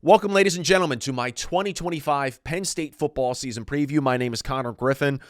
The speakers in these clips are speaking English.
Welcome, ladies and gentlemen, to my 2025 Penn State football season preview. My name is Connor Griffin,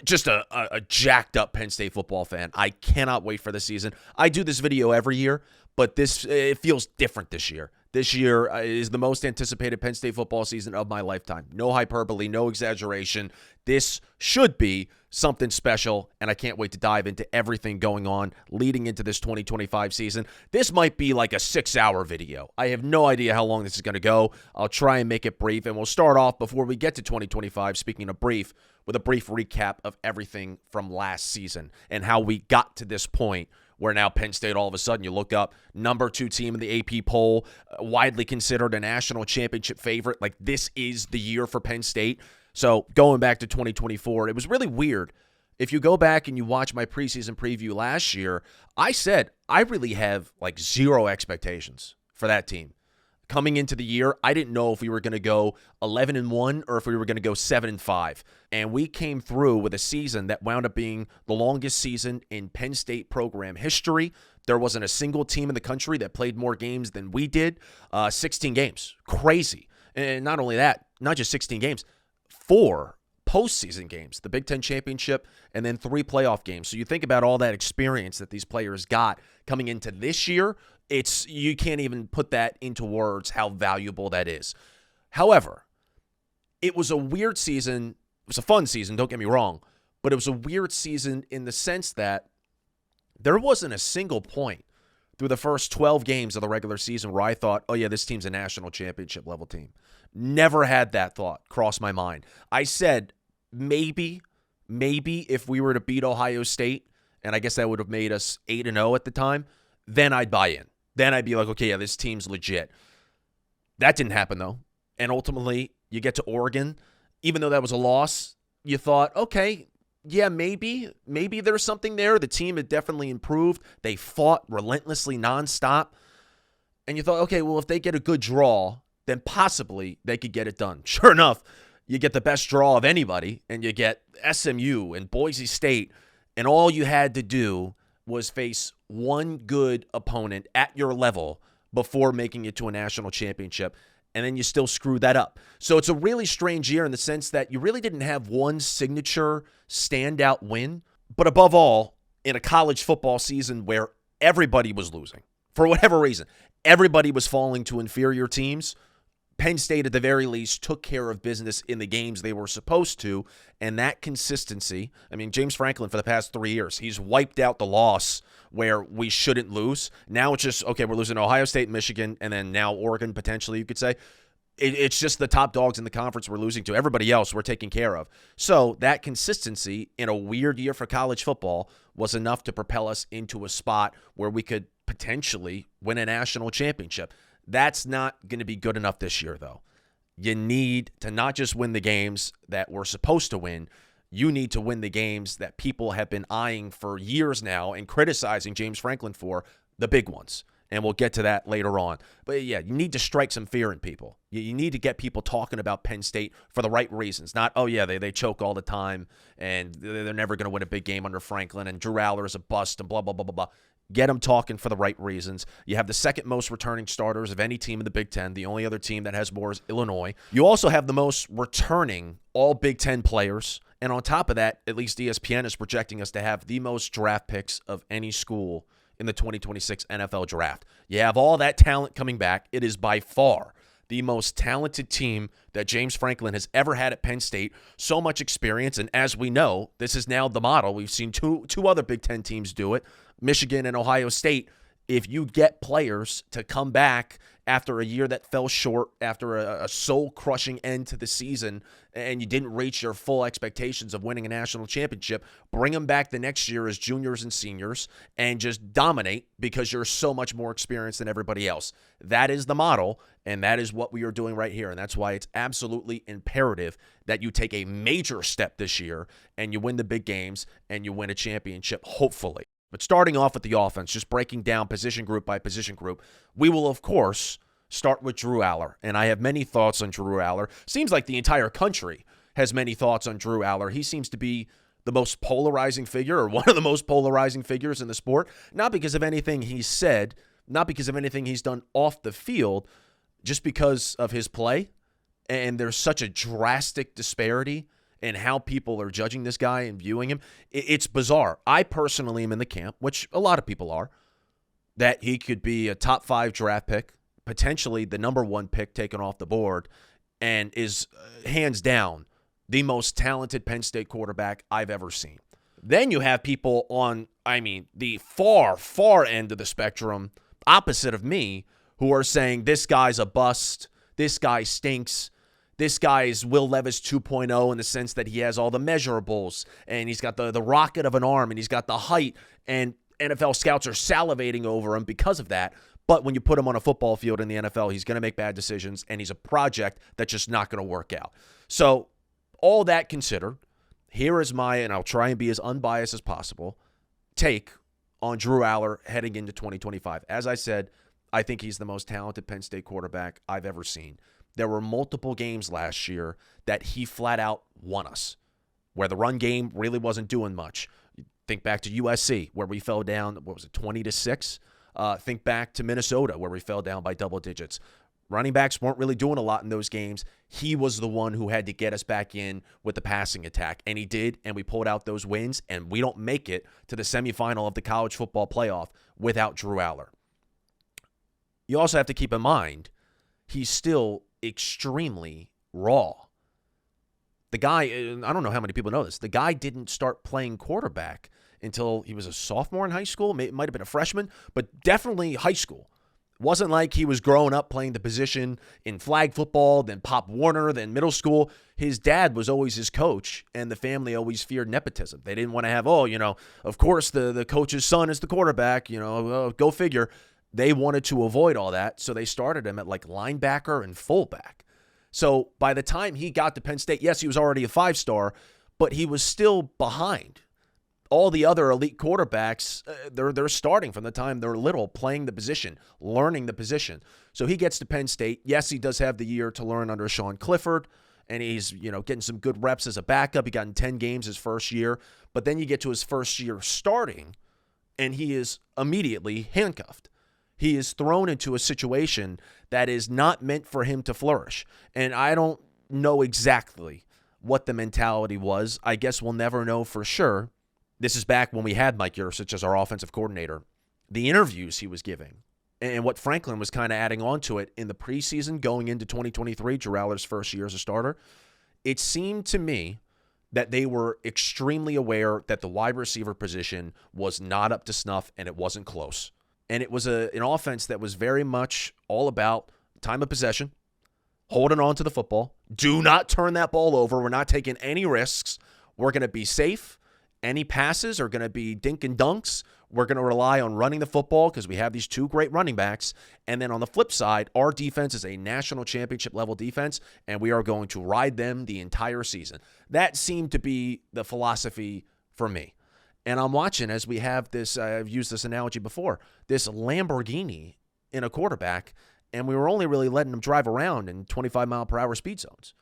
just a jacked up Penn State football fan. I cannot wait for the season. I do this video every year, but it feels different this year. This year is the most anticipated Penn State football season of my lifetime. No hyperbole, no exaggeration. This should be something special, and I can't wait to dive into everything going on leading into this 2025 season. This might be like a 6-hour video. I have no idea how long this is going to go. I'll try and make it brief, and we'll start off before we get to 2025, speaking of brief, with a brief recap of everything from last season and how we got to this point where now Penn State, all of a sudden, you look up, number 2 team in the AP poll, widely considered a national championship favorite. Like, this is the year for Penn State. So going back to 2024, it was really weird. If you go back and you watch my preseason preview last year, I said I really have like zero expectations for that team. Coming into the year, I didn't know if we were going to go 11-1 or if we were going to go 7-5. And we came through with a season that wound up being the longest season in Penn State program history. There wasn't a single team in the country that played more games than we did. 16 games. Crazy. And not only that, not just 16 games, 4 postseason games, the Big Ten championship, and then 3 playoff games. So you think about all that experience that these players got coming into this year. You can't even put that into words how valuable that is. However, it was a weird season. It was a fun season, don't get me wrong, but it was a weird season in the sense that there wasn't a single point through the first 12 games of the regular season where I thought, oh yeah, this team's a national championship level team. Never had that thought cross my mind. I said maybe if we were to beat Ohio State, and I guess that would have made us 8-0 at the time, then I'd buy in. Then I'd be like, okay, yeah, this team's legit. That didn't happen, though. And ultimately, you get to Oregon. Even though that was a loss, you thought, okay, yeah, maybe there's something there. The team had definitely improved. They fought relentlessly nonstop. And you thought, okay, well, if they get a good draw, then possibly they could get it done. Sure enough, you get the best draw of anybody, and you get SMU and Boise State, and all you had to do was face one good opponent at your level before making it to a national championship, and then you still screw that up. So it's a really strange year in the sense that you really didn't have one signature standout win, but above all, in a college football season where everybody was losing, for whatever reason, everybody was falling to inferior teams, Penn State, at the very least, took care of business in the games they were supposed to, and that consistency, I mean, James Franklin, for the past 3 years, he's wiped out the loss where we shouldn't lose. Now it's just, okay, we're losing Ohio State and Michigan, and then now Oregon, potentially, you could say. It's just the top dogs in the conference we're losing to. Everybody else we're taking care of. So that consistency in a weird year for college football was enough to propel us into a spot where we could potentially win a national championship. That's not going to be good enough this year, though. You need to not just win the games that we're supposed to win. You need to win the games that people have been eyeing for years now and criticizing James Franklin for, the big ones. And we'll get to that later on. But yeah, you need to strike some fear in people. You need to get people talking about Penn State for the right reasons. Not, oh yeah, they choke all the time and they're never going to win a big game under Franklin and Drew Allar is a bust and blah, blah, blah, blah, blah. Get them talking for the right reasons. You have the second most returning starters of any team in the Big Ten. The only other team that has more is Illinois. You also have the most returning all Big Ten players. And on top of that, at least ESPN is projecting us to have the most draft picks of any school in the 2026 NFL draft. You have all that talent coming back. It is by far the most talented team that James Franklin has ever had at Penn State. So much experience, and as we know, this is now the model. We've seen two other Big Ten teams do it, Michigan and Ohio State. If you get players to come back after a year that fell short, after a soul-crushing end to the season, and you didn't reach your full expectations of winning a national championship, bring them back the next year as juniors and seniors and just dominate because you're so much more experienced than everybody else. That is the model, and that is what we are doing right here, and that's why it's absolutely imperative that you take a major step this year and you win the big games and you win a championship, hopefully. But starting off with the offense, just breaking down position group by position group, we will, of course, start with Drew Allar. And I have many thoughts on Drew Allar. Seems like the entire country has many thoughts on Drew Allar. He seems to be the most polarizing figure, or one of the most polarizing figures in the sport, not because of anything he's said, not because of anything he's done off the field, just because of his play. And there's such a drastic disparity in how people are judging this guy and viewing him. It's bizarre. I personally am in the camp, which a lot of people are, that he could be a top 5 draft pick, potentially the number 1 pick taken off the board, and is hands down the most talented Penn State quarterback I've ever seen. Then you have people on, the far, far end of the spectrum, opposite of me, who are saying this guy's a bust, this guy stinks, this guy is Will Levis 2.0 in the sense that he has all the measurables, and he's got the rocket of an arm, and he's got the height, and NFL scouts are salivating over him because of that. But when you put him on a football field in the NFL, he's going to make bad decisions, and he's a project that's just not going to work out. So all that considered, here is my, and I'll try and be as unbiased as possible, take on Drew Allar heading into 2025. As I said, I think he's the most talented Penn State quarterback I've ever seen. There were multiple games last year that he flat out won us, where the run game really wasn't doing much. Think back to USC, where we fell down, 20-6? Think back to Minnesota, where we fell down by double digits. Running backs weren't really doing a lot in those games. He was the one who had to get us back in with the passing attack, and he did, and we pulled out those wins, and we don't make it to the semifinal of the college football playoff without Drew Allar. You also have to keep in mind, he's still extremely raw. The guy, I don't know how many people know this, the guy didn't start playing quarterback until he was a sophomore in high school. It might have been a freshman, but definitely high school. Wasn't like he was growing up playing the position in flag football, then Pop Warner, then middle school. His dad was always his coach, and the family always feared nepotism. They didn't want to have, of course the coach's son is the quarterback, go figure. They wanted to avoid all that, so they started him at like linebacker and fullback. So by the time he got to Penn State, yes, he was already a 5-star, but he was still behind. All the other elite quarterbacks, they're starting from the time they're little, playing the position, learning the position. So he gets to Penn State. Yes, he does have the year to learn under Sean Clifford, and he's getting some good reps as a backup. He got in 10 games his first year, but then you get to his first year starting, and he is immediately handcuffed. He is thrown into a situation that is not meant for him to flourish. And I don't know exactly what the mentality was. I guess we'll never know for sure. This is back when we had Mike Yurcich as our offensive coordinator. The interviews he was giving and what Franklin was kind of adding on to it in the preseason going into 2023, Drew Allar's first year as a starter, it seemed to me that they were extremely aware that the wide receiver position was not up to snuff and it wasn't close. And it was an offense that was very much all about time of possession, holding on to the football. Do not turn that ball over. We're not taking any risks. We're going to be safe. Any passes are going to be dink and dunks. We're going to rely on running the football because we have these 2 great running backs. And then on the flip side, our defense is a national championship level defense, and we are going to ride them the entire season. That seemed to be the philosophy for me. And I'm watching as we have this, I've used this analogy before, this Lamborghini in a quarterback, and we were only really letting him drive around in 25-mile-per-hour speed zones.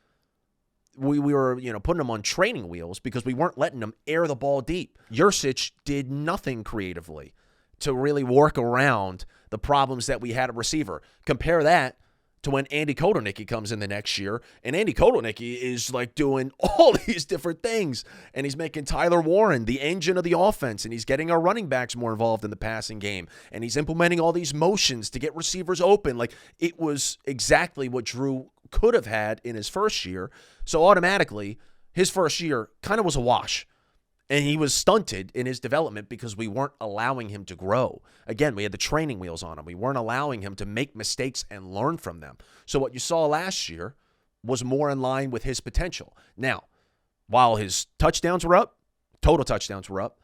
We were, putting him on training wheels because we weren't letting him air the ball deep. Yurcich did nothing creatively to really work around the problems that we had at receiver. Compare that to when Andy Kotelnicki comes in the next year, and Andy Kotelnicki is like doing all these different things, and he's making Tyler Warren the engine of the offense, and he's getting our running backs more involved in the passing game, and he's implementing all these motions to get receivers open. Like, it was exactly what Drew could have had in his first year. So automatically, his first year kind of was a wash. And he was stunted in his development because we weren't allowing him to grow. Again, we had the training wheels on him. We weren't allowing him to make mistakes and learn from them. So what you saw last year was more in line with his potential. Now, while his touchdowns were up, total touchdowns were up,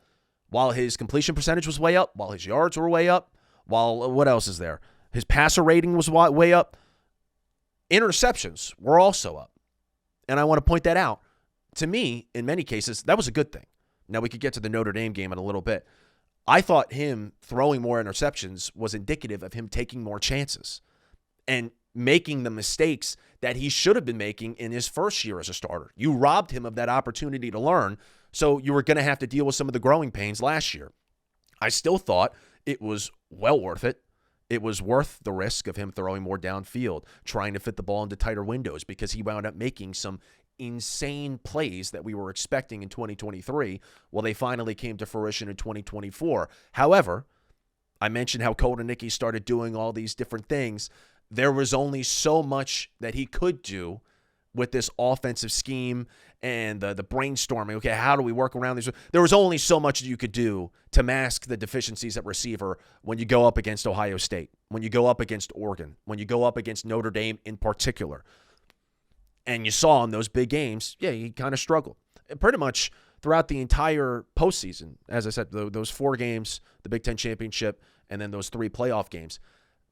while his completion percentage was way up, while his yards were way up, while what else is there? His passer rating was way up. Interceptions were also up. And I want to point that out. To me, in many cases, that was a good thing. Now, we could get to the Notre Dame game in a little bit. I thought him throwing more interceptions was indicative of him taking more chances and making the mistakes that he should have been making in his first year as a starter. You robbed him of that opportunity to learn, so you were going to have to deal with some of the growing pains last year. I still thought it was well worth it. It was worth the risk of him throwing more downfield, trying to fit the ball into tighter windows, because he wound up making some insane plays that we were expecting in 2023. Well, they finally came to fruition in 2024. However, I mentioned how Kotelnicki started doing all these different things. There was only so much that he could do with this offensive scheme and the brainstorming. Okay, how do we work around these? There was only so much that you could do to mask the deficiencies at receiver when you go up against Ohio State, when you go up against Oregon, when you go up against Notre Dame in particular. And you saw in those big games, yeah, he kind of struggled. Pretty much throughout the entire postseason, as I said, those 4 games, the Big Ten Championship, and then those 3 playoff games,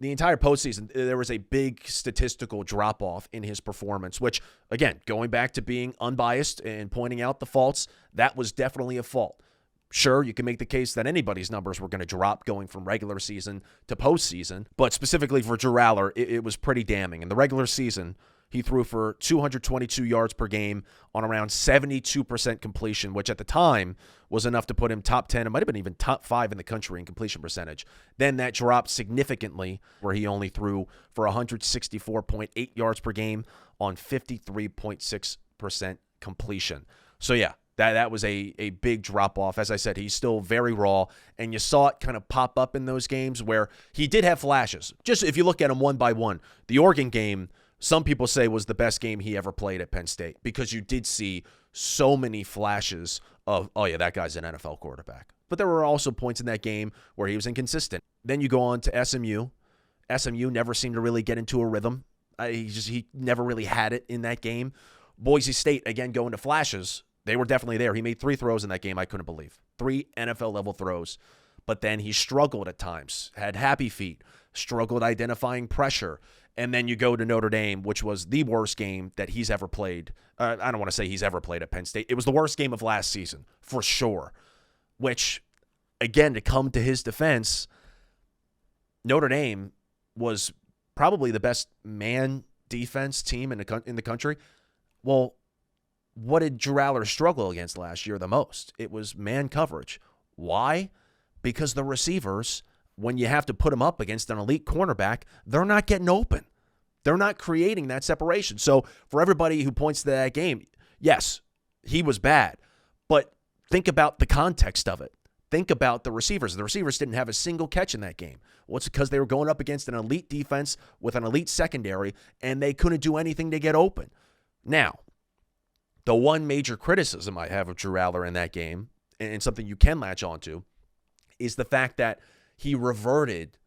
the entire postseason, there was a big statistical drop-off in his performance, which, again, going back to being unbiased and pointing out the faults, that was definitely a fault. Sure, you can make the case that anybody's numbers were going to drop going from regular season to postseason, but specifically for Drew Allar, it was pretty damning. In the regular season, he threw for 222 yards per game on around 72% completion, which at the time was enough to put him top 10. It might have been even top 5 in the country in completion percentage. Then that dropped significantly, where he only threw for 164.8 yards per game on 53.6% completion. So yeah, that was a big drop-off. As I said, he's still very raw, and you saw it kind of pop up in those games where he did have flashes. Just if you look at him one by one, the Oregon game, some people say, was the best game he ever played at Penn State, because you did see so many flashes of, oh yeah, that guy's an NFL quarterback. But there were also points in that game where he was inconsistent. Then you go on to SMU. SMU never seemed to really get into a rhythm. He never really had it in that game. Boise State, again, going to flashes. They were definitely there. He made 3 throws in that game I couldn't believe. 3 NFL-level throws. But then he struggled at times, had happy feet, struggled identifying pressure. And then you go to Notre Dame, which was the worst game that he's ever played. I don't want to say he's ever played at Penn State. It was the worst game of last season, for sure. Which, again, to come to his defense, Notre Dame was probably the best man defense team in the country. Well, what did Drew Allar struggle against last year the most? It was man coverage. Why? Because the receivers, when you have to put them up against an elite cornerback, they're not getting open. They're not creating that separation. So for everybody who points to that game, yes, he was bad. But think about the context of it. Think about the receivers. The receivers didn't have a single catch in that game. Well, it's because they were going up against an elite defense with an elite secondary, and they couldn't do anything to get open. Now, the one major criticism I have of Drew Allar in that game, and something you can latch onto, is the fact that he reverted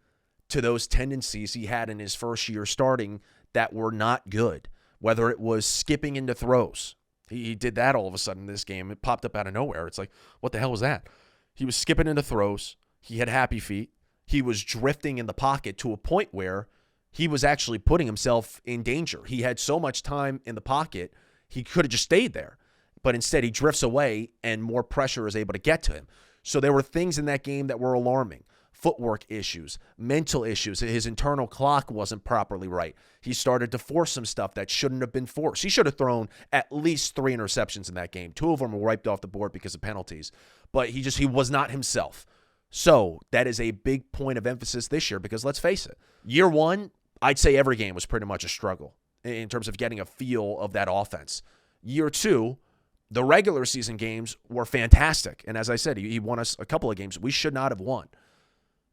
to those tendencies he had in his first year starting that were not good, whether it was skipping into throws. He did that all of a sudden in this game. It popped up out of nowhere. It's like, what the hell was that? He was skipping into throws. He had happy feet. He was drifting in the pocket to a point where he was actually putting himself in danger. He had so much time in the pocket, he could have just stayed there. But instead, he drifts away, and more pressure is able to get to him. So there were things in that game that were alarming. Footwork issues, mental issues. His internal clock wasn't properly right. He started to force some stuff that shouldn't have been forced. He should have thrown at least 3 interceptions in that game. 2 of them were wiped off the board because of penalties. But he was not himself. So that is a big point of emphasis this year, because let's face it, year 1, I'd say every game was pretty much a struggle in terms of getting a feel of that offense. Year 2, the regular season games were fantastic. And as I said, he won us a couple of games we should not have won.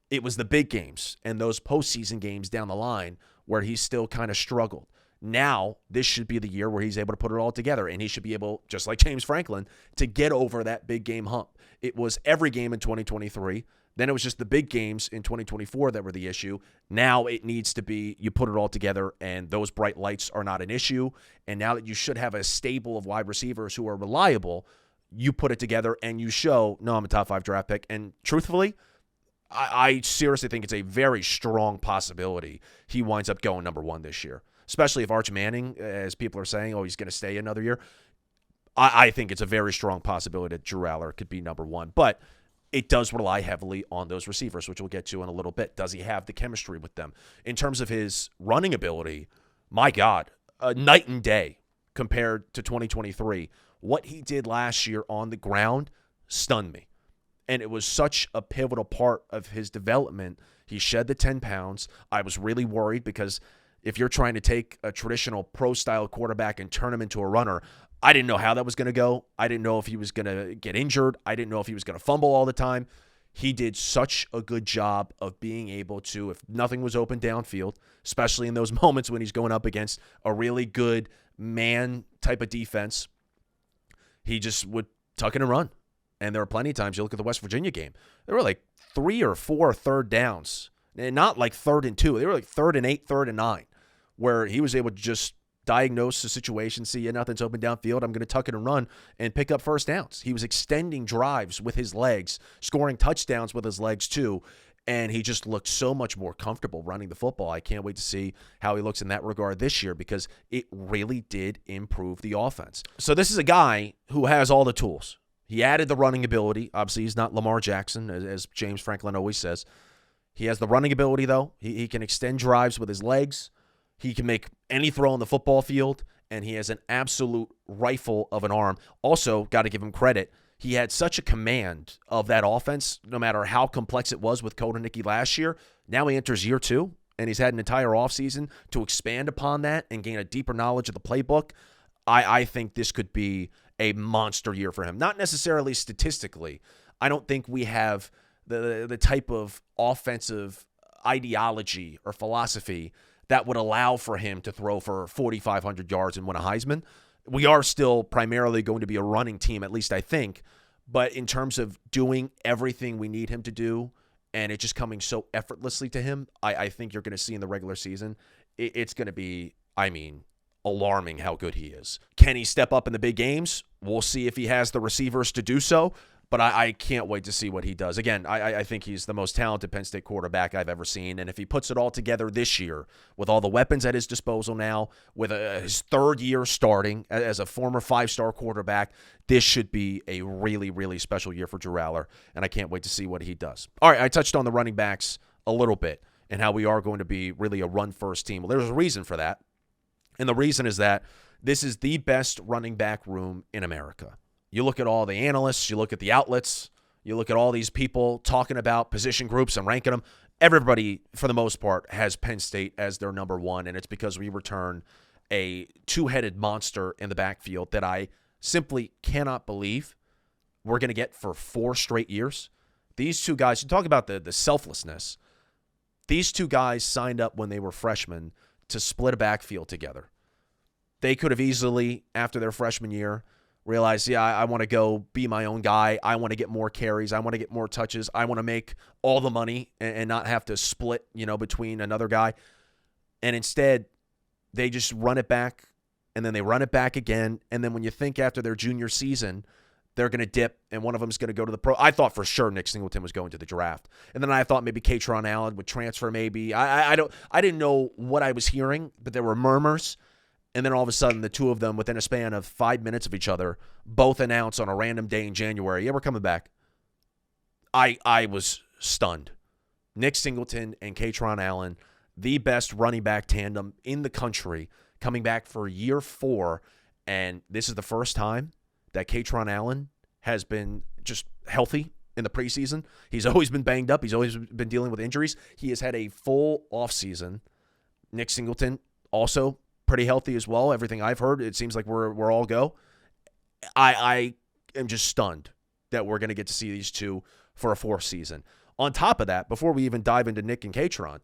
It was the big games and those postseason games down the line where he still kind of struggled. Now, this should be the year where he's able to put it all together, and he should be able, just like James Franklin, to get over that big game hump. It was every game in 2023. Then it was just the big games in 2024 that were the issue. Now it needs to be you put it all together, and those bright lights are not an issue. And now that you should have a stable of wide receivers who are reliable, you put it together and you show, no, I'm a top 5 draft pick. And truthfully, I seriously think it's a very strong possibility he winds up going number 1 this year, especially if Arch Manning, as people are saying, he's going to stay another year. I think it's a very strong possibility that Drew Allar could be number 1, but it does rely heavily on those receivers, which we'll get to in a little bit. Does he have the chemistry with them? In terms of his running ability, my God, night and day compared to 2023. What he did last year on the ground stunned me. And it was such a pivotal part of his development. He shed the 10 pounds. I was really worried because if you're trying to take a traditional pro-style quarterback and turn him into a runner, I didn't know how that was going to go. I didn't know if he was going to get injured. I didn't know if he was going to fumble all the time. He did such a good job of being able to, if nothing was open downfield, especially in those moments when he's going up against a really good man type of defense, he just would tuck in and run. And there were plenty of times, you look at the West Virginia game, there were like 3 or 4 third downs, and not like 3rd and 2. They were like 3rd and 8, 3rd and 9, where he was able to just diagnose the situation, see nothing's open downfield, I'm going to tuck it and run and pick up first downs. He was extending drives with his legs, scoring touchdowns with his legs too, and he just looked so much more comfortable running the football. I can't wait to see how he looks in that regard this year because it really did improve the offense. So this is a guy who has all the tools. He added the running ability. Obviously, he's not Lamar Jackson, as James Franklin always says. He has the running ability, though. He can extend drives with his legs. He can make any throw on the football field, and he has an absolute rifle of an arm. Also, got to give him credit. He had such a command of that offense, no matter how complex it was with Kotelnicki last year. Now he enters year 2, and he's had an entire offseason to expand upon that and gain a deeper knowledge of the playbook. I think this could be a monster year for him. Not necessarily statistically. I don't think we have the type of offensive ideology or philosophy that would allow for him to throw for 4,500 yards and win a Heisman. We are still primarily going to be a running team, at least I think. But in terms of doing everything we need him to do, and it just coming so effortlessly to him, I think you're going to see in the regular season, it's going to be, alarming how good he is. Can he step up in the big games? We'll see if he has the receivers to do so. But I can't wait to see what he does. Again, I think he's the most talented Penn State quarterback I've ever seen. And if he puts it all together this year, with all the weapons at his disposal now, with his 3rd year starting as a former 5-star quarterback, this should be a really, really special year for Drew Allar. And I can't wait to see what he does. All right, I touched on the running backs a little bit and how we are going to be really a run-first team. Well, there's a reason for that. And the reason is that this is the best running back room in America. You look at all the analysts, you look at the outlets, you look at all these people talking about position groups and ranking them. Everybody, for the most part, has Penn State as their number 1, and it's because we return a 2-headed monster in the backfield that I simply cannot believe we're going to get for 4 straight years. These 2 guys, you talk about the selflessness. These 2 guys signed up when they were freshmen to split a backfield together. They could have easily, after their freshman year, realized, I want to go be my own guy. I want to get more carries. I want to get more touches. I want to make all the money and not have to split, between another guy. And instead, they just run it back, and then they run it back again. And then when you think after their junior season, they're going to dip, and one of them is going to go to the pro. I thought for sure Nick Singleton was going to the draft. And then I thought maybe Katron Allen would transfer maybe. I didn't know what I was hearing, but there were murmurs. And then all of a sudden, the 2 of them, within a span of 5 minutes of each other, both announce on a random day in January, yeah, we're coming back. I was stunned. Nick Singleton and Katron Allen, the best running back tandem in the country, coming back for year 4. And this is the first time that Katron Allen has been just healthy in the preseason. He's always been banged up. He's always been dealing with injuries. He has had a full offseason. Nick Singleton also pretty healthy as well. Everything I've heard, it seems like we're all go. I am just stunned that we're going to get to see these 2 for a 4th season. On top of that, before we even dive into Nick and Katron,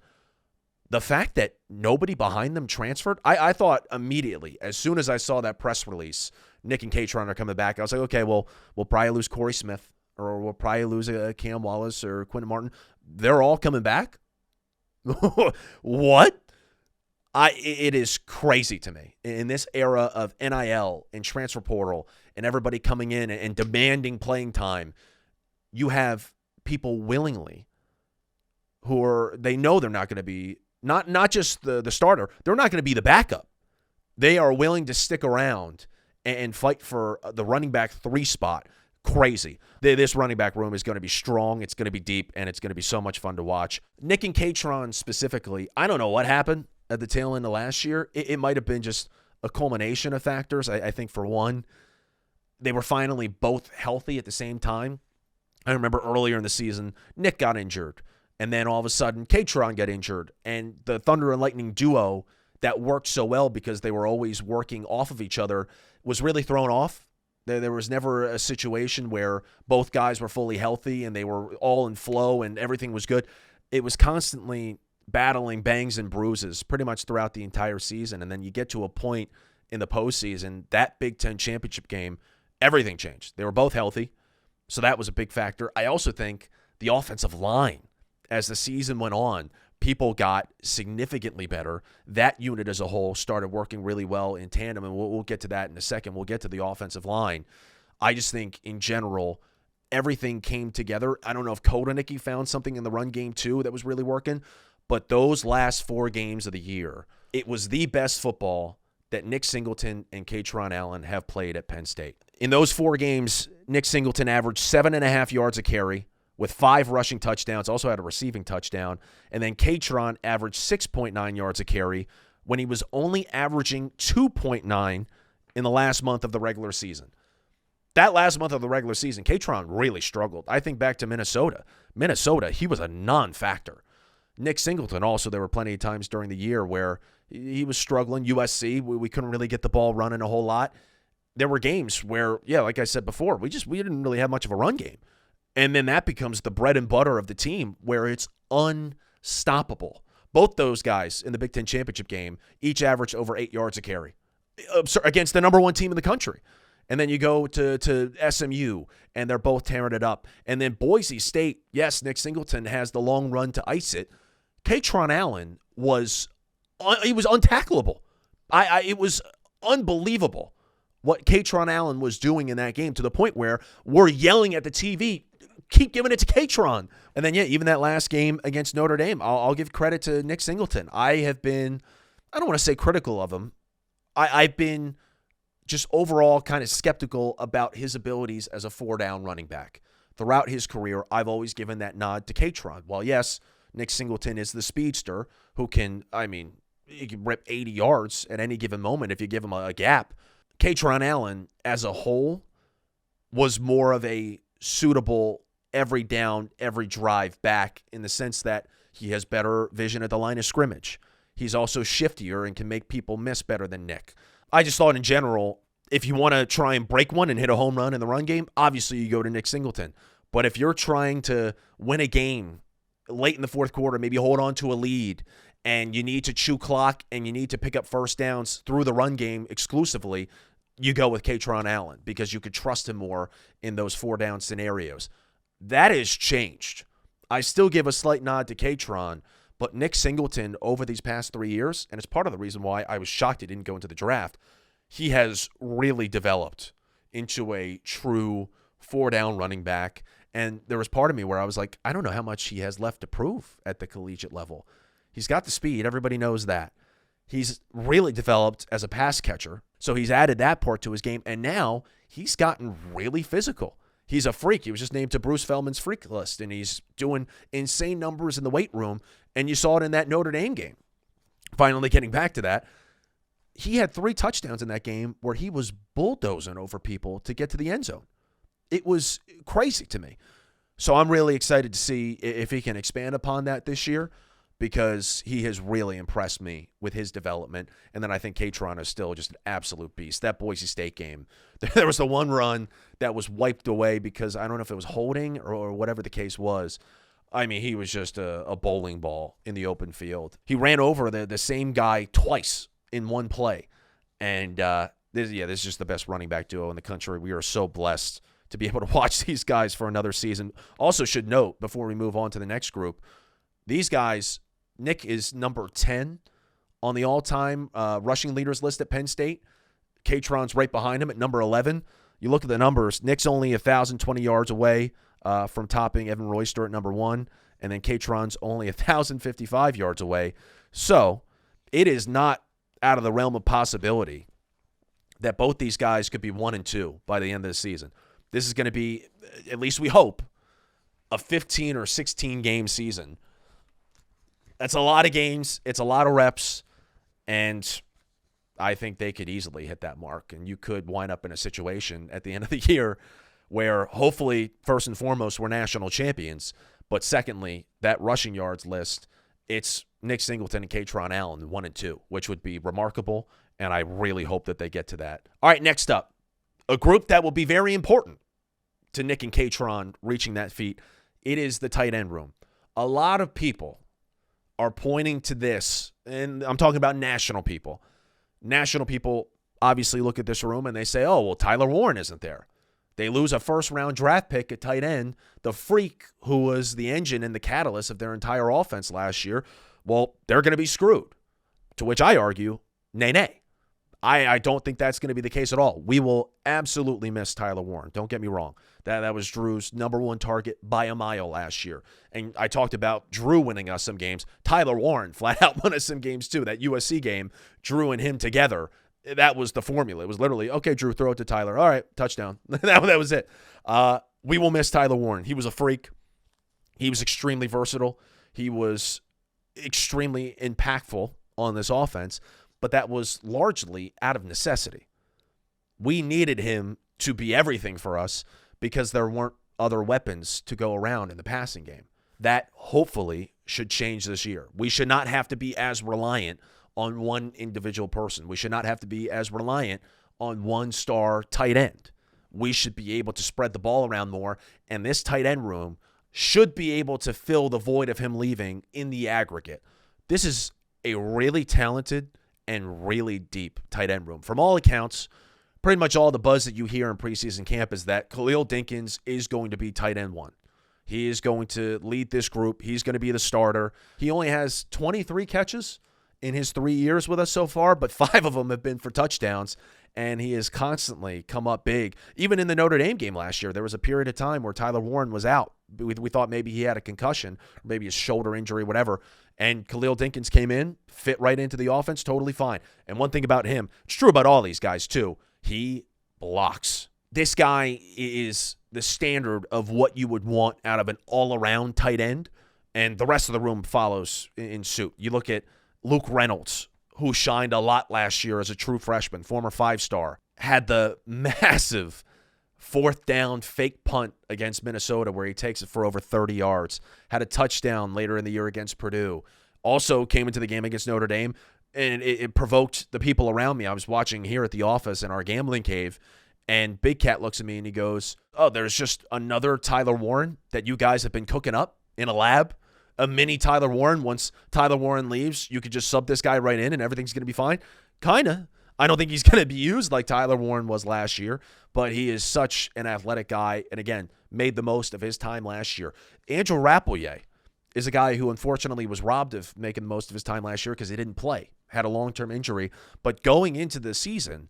the fact that nobody behind them transferred, I thought immediately, as soon as I saw that press release, Nick and Katron are coming back, I was like, okay, well, we'll probably lose Corey Smith, or we'll probably lose Cam Wallace or Quentin Martin. They're all coming back? What? It is crazy to me. In this era of NIL and transfer portal and everybody coming in and demanding playing time, you have people willingly they know they're not going to be, not just the starter, they're not going to be the backup. They are willing to stick around and fight for the running back 3 spot. Crazy. This running back room is going to be strong, it's going to be deep, and it's going to be so much fun to watch. Nick and Katron specifically, I don't know what happened at the tail end of last year. It might have been just a culmination of factors. I think for one, they were finally both healthy at the same time. I remember earlier in the season, Nick got injured. And then all of a sudden, Katron got injured. And the Thunder and Lightning duo that worked so well because they were always working off of each other was really thrown off. There was never a situation where both guys were fully healthy and they were all in flow and everything was good. It was constantly battling bangs and bruises pretty much throughout the entire season. And then you get to a point in the postseason, that Big Ten championship game, everything changed. They were both healthy, so that was a big factor. I also think the offensive line, as the season went on, people got significantly better. That unit as a whole started working really well in tandem, and we'll get to that in a second. We'll get to the offensive line. I just think, in general, everything came together. I don't know if Kotelnicki found something in the run game, too, that was really working, but those last 4 games of the year, it was the best football that Nick Singleton and Katron Allen have played at Penn State. In those 4 games, Nick Singleton averaged 7.5 yards a carry, with 5 rushing touchdowns, also had a receiving touchdown. And then Katron averaged 6.9 yards a carry when he was only averaging 2.9 in the last month of the regular season. That last month of the regular season, Katron really struggled. I think back to Minnesota. He was a non-factor. Nick Singleton also, there were plenty of times during the year where he was struggling. USC, we couldn't really get the ball running a whole lot. There were games where, like I said before, we didn't really have much of a run game. And then that becomes the bread and butter of the team where it's unstoppable. Both those guys in the Big Ten championship game each averaged over 8 yards a carry against the number 1 team in the country. And then you go to SMU, and they're both tearing it up. And then Boise State, yes, Nick Singleton has the long run to ice it. Katron Allen was untackleable. It was unbelievable what Katron Allen was doing in that game, to the point where we're yelling at the TV, keep giving it to Katron. And then, even that last game against Notre Dame, I'll give credit to Nick Singleton. I don't want to say critical of him. I've been just overall kind of skeptical about his abilities as a 4-down running back. Throughout his career, I've always given that nod to Katron. While, yes, Nick Singleton is the speedster who he can rip 80 yards at any given moment if you give him a gap. Katron Allen, as a whole, was more of a suitable every down, every drive back, in the sense that he has better vision at the line of scrimmage. He's also shiftier and can make people miss better than Nick. I just thought in general, if you want to try and break one and hit a home run in the run game, obviously you go to Nick Singleton. But if you're trying to win a game late in the fourth quarter, maybe hold on to a lead, and you need to chew clock and you need to pick up first downs through the run game exclusively, you go with Katron Allen because you could trust him more in those 4-down scenarios. That has changed. I still give a slight nod to Katron, but Nick Singleton over these past 3 years, and it's part of the reason why I was shocked he didn't go into the draft, he has really developed into a true 4-down running back. And there was part of me where I was like, I don't know how much he has left to prove at the collegiate level. He's got the speed. Everybody knows that. He's really developed as a pass catcher. So he's added that part to his game. And now he's gotten really physical. He's a freak. He was just named to Bruce Feldman's freak list. And he's doing insane numbers in the weight room. And you saw it in that Notre Dame game. Finally getting back to that. He had 3 touchdowns in that game where he was bulldozing over people to get to the end zone. It was crazy to me. So I'm really excited to see if he can expand upon that this year, because he has really impressed me with his development. And then I think Katron is still just an absolute beast. That Boise State game, there was the one run that was wiped away because I don't know if it was holding or whatever the case was. I mean, he was just a bowling ball in the open field. He ran over the same guy twice in one play. And this is just the best running back duo in the country. We are so blessed to be able to watch these guys for another season. Also should note, before we move on to the next group, these guys, Nick is number 10 on the all-time rushing leaders list at Penn State. Katron's right behind him at number 11. You look at the numbers, Nick's only 1,020 yards away from topping Evan Royster at number 1, and then Katron's only 1,055 yards away. So it is not out of the realm of possibility that both these guys could be 1 and 2 by the end of the season. This is going to be, at least we hope, a 15 or 16 game season. That's a lot of games. It's a lot of reps. And I think they could easily hit that mark. And you could wind up in a situation at the end of the year where hopefully, first and foremost, we're national champions. But secondly, that rushing yards list, it's Nick Singleton and Katron Allen, 1 and 2, which would be remarkable. And I really hope that they get to that. All right, next up, a group that will be very important to Nick and Katron reaching that feat. It is the tight end room. A lot of people are pointing to this, and I'm talking about national people. National people obviously look at this room and they say, oh, well, Tyler Warren isn't there. They lose a first-round draft pick at tight end, the freak who was the engine and the catalyst of their entire offense last year. Well, they're going to be screwed, to which I argue, nay. I don't think that's going to be the case at all. We will absolutely miss Tyler Warren. Don't get me wrong. That was Drew's number one target by a mile last year. And I talked about Drew winning us some games. Tyler Warren flat out won us some games too. That USC game, Drew and him together, that was the formula. It was literally, okay, Drew, throw it to Tyler. All right, touchdown. that was it. We will miss Tyler Warren. He was a freak. He was extremely versatile. He was extremely impactful on this offense. But that was largely out of necessity. We needed him to be everything for us because there weren't other weapons to go around in the passing game. That hopefully should change this year. We should not have to be as reliant on one individual person. We should not have to be as reliant on one star tight end. We should be able to spread the ball around more, and this tight end room should be able to fill the void of him leaving in the aggregate. This is a really talented and really deep tight end room. From all accounts, pretty much all the buzz that you hear in preseason camp is that Khalil Dinkins is going to be tight end 1. He is going to lead this group. He's going to be the starter. He only has 23 catches in his 3 years with us so far, but 5 of them have been for touchdowns, and he has constantly come up big. Even in the Notre Dame game last year, there was a period of time where Tyler Warren was out. We thought maybe he had a concussion, or maybe a shoulder injury, whatever. And Khalil Dinkins came in, fit right into the offense, totally fine. And one thing about him, it's true about all these guys too, he blocks. This guy is the standard of what you would want out of an all-around tight end, and the rest of the room follows in suit. You look at Luke Reynolds, who shined a lot last year as a true freshman, former 5-star, had the massive 4th down fake punt against Minnesota where he takes it for over 30 yards. Had a touchdown later in the year against Purdue. Also came into the game against Notre Dame, and it provoked the people around me. I was watching here at the office in our gambling cave, and Big Cat looks at me and he goes, oh, there's just another Tyler Warren that you guys have been cooking up in a lab? A mini Tyler Warren. Once Tyler Warren leaves, you could just sub this guy right in and everything's going to be fine? Kind of. I don't think he's going to be used like Tyler Warren was last year, but he is such an athletic guy, and again, made the most of his time last year. Andrew Rappelier is a guy who unfortunately was robbed of making the most of his time last year because he didn't play, had a long-term injury, but going into the season,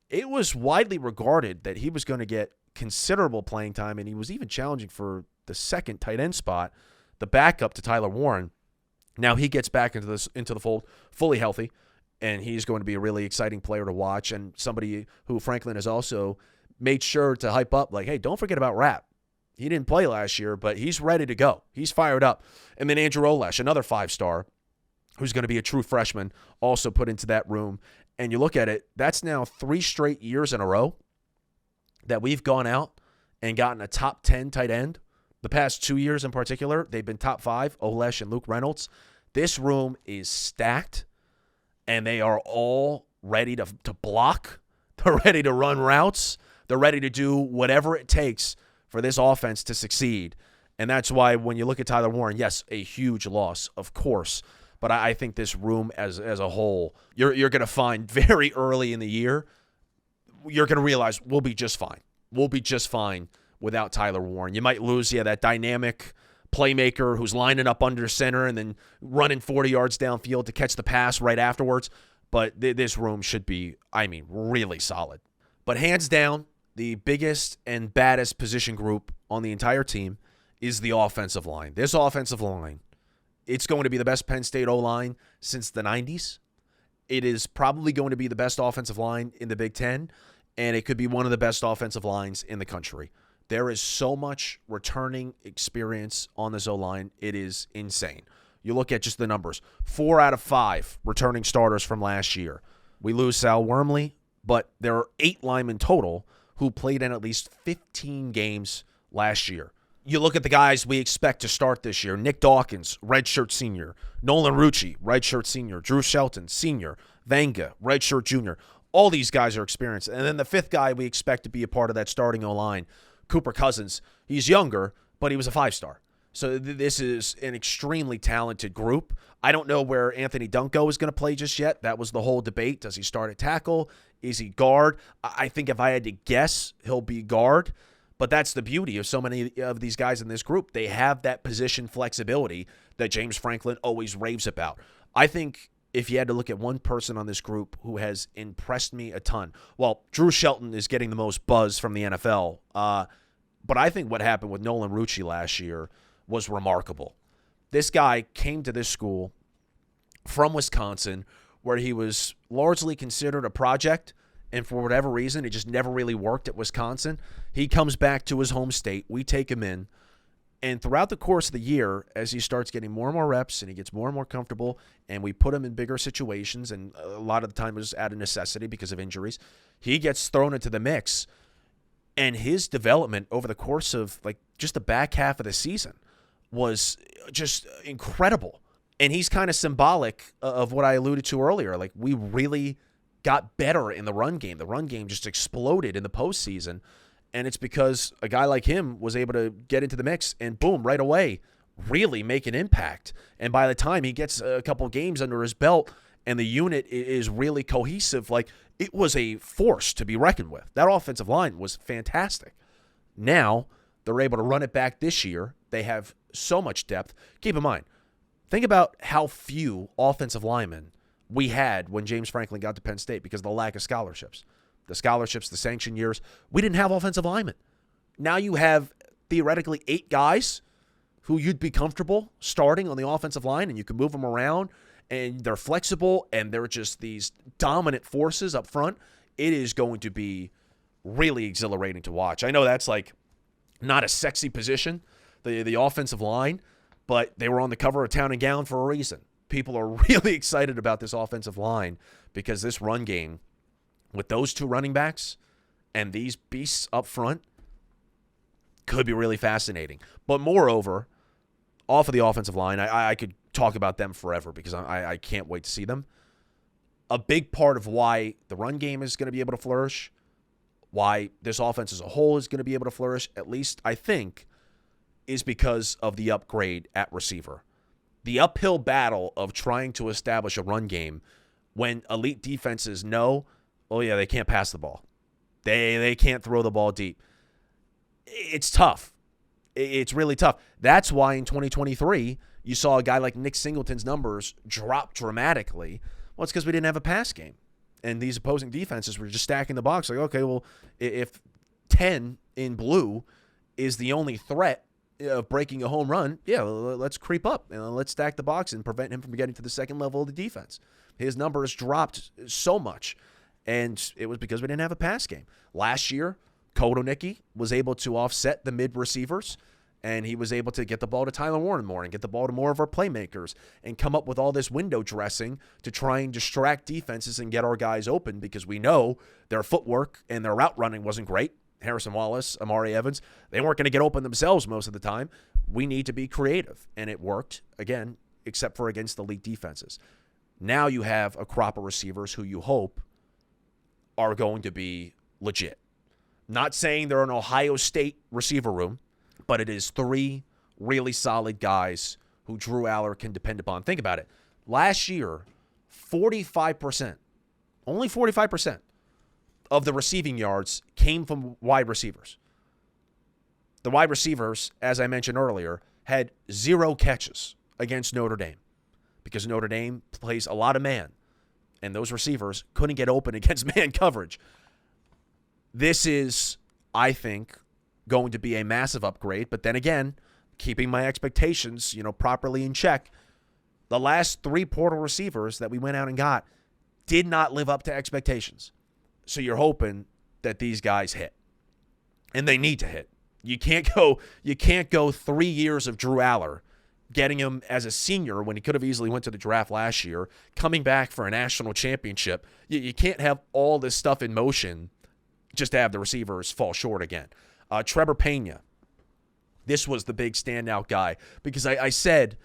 it was widely regarded that he was going to get considerable playing time, and he was even challenging for the second tight end spot, the backup to Tyler Warren. Now he gets back into the fold fully healthy, and he's going to be a really exciting player to watch, and somebody who Franklin has also made sure to hype up, like, hey, don't forget about Rapp. He didn't play last year, but he's ready to go. He's fired up. And then Andrew Olesh, another 5-star, who's going to be a true freshman, also put into that room. And you look at it, that's now 3 straight years in a row that we've gone out and gotten a top 10 tight end. The past 2 years in particular, they've been top 5, Olesh and Luke Reynolds. This room is stacked, and they are all ready to block. They're ready to run routes. They're ready to do whatever it takes for this offense to succeed. And that's why when you look at Tyler Warren, yes, a huge loss, of course. But I think this room as a whole, you're going to find very early in the year, you're going to realize we'll be just fine. We'll be just fine without Tyler Warren. You might lose, that dynamic playmaker who's lining up under center and then running 40 yards downfield to catch the pass right afterwards. But this room should be, really solid. But hands down, the biggest and baddest position group on the entire team is the offensive line. This offensive line, it's going to be the best Penn State O-line since the 90s. It is probably going to be the best offensive line in the Big Ten, and it could be one of the best offensive lines in the country. There is so much returning experience on this O-line. It is insane. You look at just the numbers. 4 out of 5 returning starters from last year. We lose Sal Wormley, but there are 8 linemen total who played in at least 15 games last year. You look at the guys we expect to start this year. Nick Dawkins, redshirt senior. Nolan Rucci, redshirt senior. Drew Shelton, senior. Vanga, redshirt junior. All these guys are experienced. And then the fifth guy we expect to be a part of that starting O-line, Cooper Cousins. He's younger, but he was a 5-star. So this is an extremely talented group. I don't know where Anthony Dunco is going to play just yet. That was the whole debate. Does he start at tackle? Is he guard? I think if I had to guess, he'll be guard. But that's the beauty of so many of these guys in this group. They have that position flexibility that James Franklin always raves about. I think if you had to look at one person on this group who has impressed me a ton, well, Drew Shelton is getting the most buzz from the NFL. But I think what happened with Nolan Rucci last year was remarkable. This guy came to this school from Wisconsin where he was largely considered a project, and for whatever reason, it just never really worked at Wisconsin. He comes back to his home state. We take him in. And throughout the course of the year, as he starts getting more and more reps and he gets more and more comfortable, and we put him in bigger situations, and a lot of the time it was out of necessity because of injuries, he gets thrown into the mix. And his development over the course of like just the back half of the season was just incredible. And he's kind of symbolic of what I alluded to earlier. Like, we really got better in the run game. The run game just exploded in the postseason. And it's because a guy like him was able to get into the mix and boom, right away, really make an impact. And by the time he gets a couple games under his belt and the unit is really cohesive, like, it was a force to be reckoned with. That offensive line was fantastic. Now they're able to run it back this year. They have so much depth. Keep in mind, think about how few offensive linemen we had when James Franklin got to Penn State because of the lack of scholarships. The scholarships, the sanction years, we didn't have offensive linemen. Now you have theoretically 8 guys who you'd be comfortable starting on the offensive line, and you can move them around, and they're flexible, and they're just these dominant forces up front. It is going to be really exhilarating to watch. I know that's like not a sexy position, the offensive line, but they were on the cover of Town and Gown for a reason. People are really excited about this offensive line because this run game with those 2 running backs and these beasts up front could be really fascinating. But moreover, off of the offensive line, I could talk about them forever because I can't wait to see them. A big part of why the run game is going to be able to flourish, why this offense as a whole is going to be able to flourish, at least I think, is because of the upgrade at receiver. The uphill battle of trying to establish a run game when elite defenses know, oh yeah, they can't pass the ball. They can't throw the ball deep. It's tough. It's really tough. That's why in 2023, you saw a guy like Nick Singleton's numbers drop dramatically. Well, it's because we didn't have a pass game. And these opposing defenses were just stacking the box. Like, okay, well, if 10 in blue is the only threat of breaking a home run, yeah, let's creep up and let's stack the box and prevent him from getting to the second level of the defense. His numbers dropped so much, and it was because we didn't have a pass game. Last year, Kotelnicki was able to offset the mid receivers, and he was able to get the ball to Tyler Warren more and get the ball to more of our playmakers and come up with all this window dressing to try and distract defenses and get our guys open because we know their footwork and their route running wasn't great. Harrison Wallace, Amari Evans, they weren't going to get open themselves most of the time. We need to be creative, and it worked, again, except for against elite defenses. Now you have a crop of receivers who you hope are going to be legit. Not saying they're an Ohio State receiver room, but it is 3 really solid guys who Drew Allar can depend upon. Think about it. Last year, 45%, only 45%, of the receiving yards came from wide receivers. The wide receivers, as I mentioned earlier, had 0 catches against Notre Dame because Notre Dame plays a lot of man, and those receivers couldn't get open against man coverage. This is, I think, going to be a massive upgrade, but then again, keeping my expectations, properly in check, the last 3 portal receivers that we went out and got did not live up to expectations. So you're hoping that these guys hit. And they need to hit. You can't go 3 years of Drew Allar, getting him as a senior when he could have easily went to the draft last year, coming back for a national championship. You can't have all this stuff in motion just to have the receivers fall short again. Trevor Pena. This was the big standout guy because I said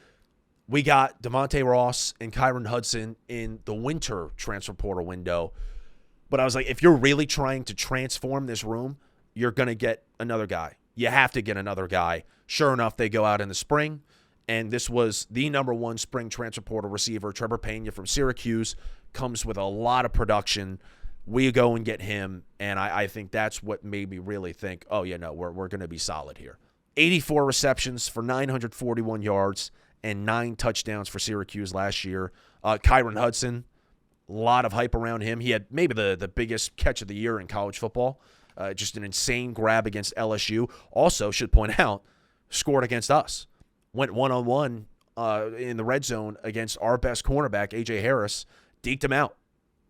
we got Devontae Ross and Kyron Hudson in the winter transfer portal window. But I was like, if you're really trying to transform this room, you're going to get another guy. You have to get another guy. Sure enough, they go out in the spring, and this was the number one spring transfer portal receiver. Trevor Pena from Syracuse comes with a lot of production. We go and get him, and I think that's what made me really think, oh, yeah, no, we're going to be solid here. 84 receptions for 941 yards and 9 touchdowns for Syracuse last year. Kyron Hudson, a lot of hype around him. He had maybe the biggest catch of the year in college football. Just an insane grab against LSU. Also, should point out, scored against us. Went one-on-one in the red zone against our best cornerback, A.J. Harris. Deked him out.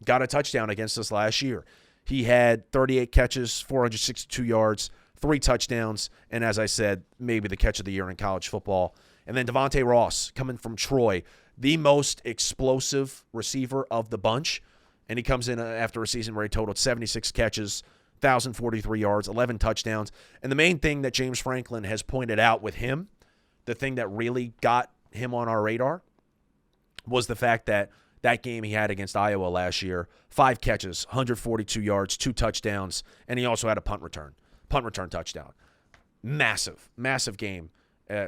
Got a touchdown against us last year. He had 38 catches, 462 yards, 3 touchdowns, and as I said, maybe the catch of the year in college football. And then Devontae Ross, coming from Troy, the most explosive receiver of the bunch. And he comes in after a season where he totaled 76 catches, 1,043 yards, 11 touchdowns. And the main thing that James Franklin has pointed out with him, the thing that really got him on our radar, was the fact that game he had against Iowa last year, 5 catches, 142 yards, 2 touchdowns, and he also had a punt return touchdown. Massive game.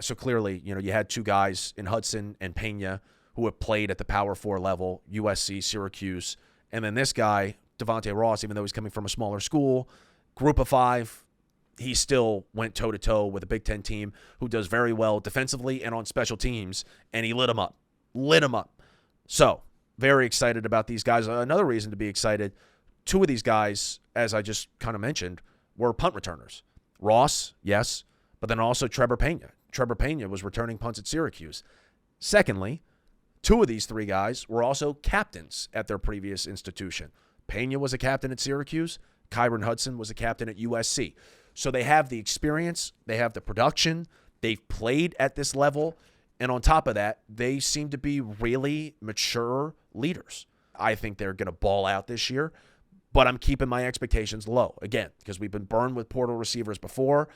So clearly, you had 2 guys in Hudson and Pena who have played at the Power 4 level, USC, Syracuse. And then this guy, Devontae Ross, even though he's coming from a smaller school, group of 5, he still went toe-to-toe with a Big Ten team who does very well defensively and on special teams, and he lit him up. So, very excited about these guys. Another reason to be excited, 2 of these guys, as I just kind of mentioned, were punt returners. Ross, yes, but then also Trevor Pena. Trevor Pena was returning punts at Syracuse. Secondly, 2 of these 3 guys were also captains at their previous institution. Pena was a captain at Syracuse. Kyron Hudson was a captain at USC. So they have the experience. They have the production. They've played at this level. And on top of that, they seem to be really mature leaders. I think they're going to ball out this year. But I'm keeping my expectations low, again, because we've been burned with portal receivers before,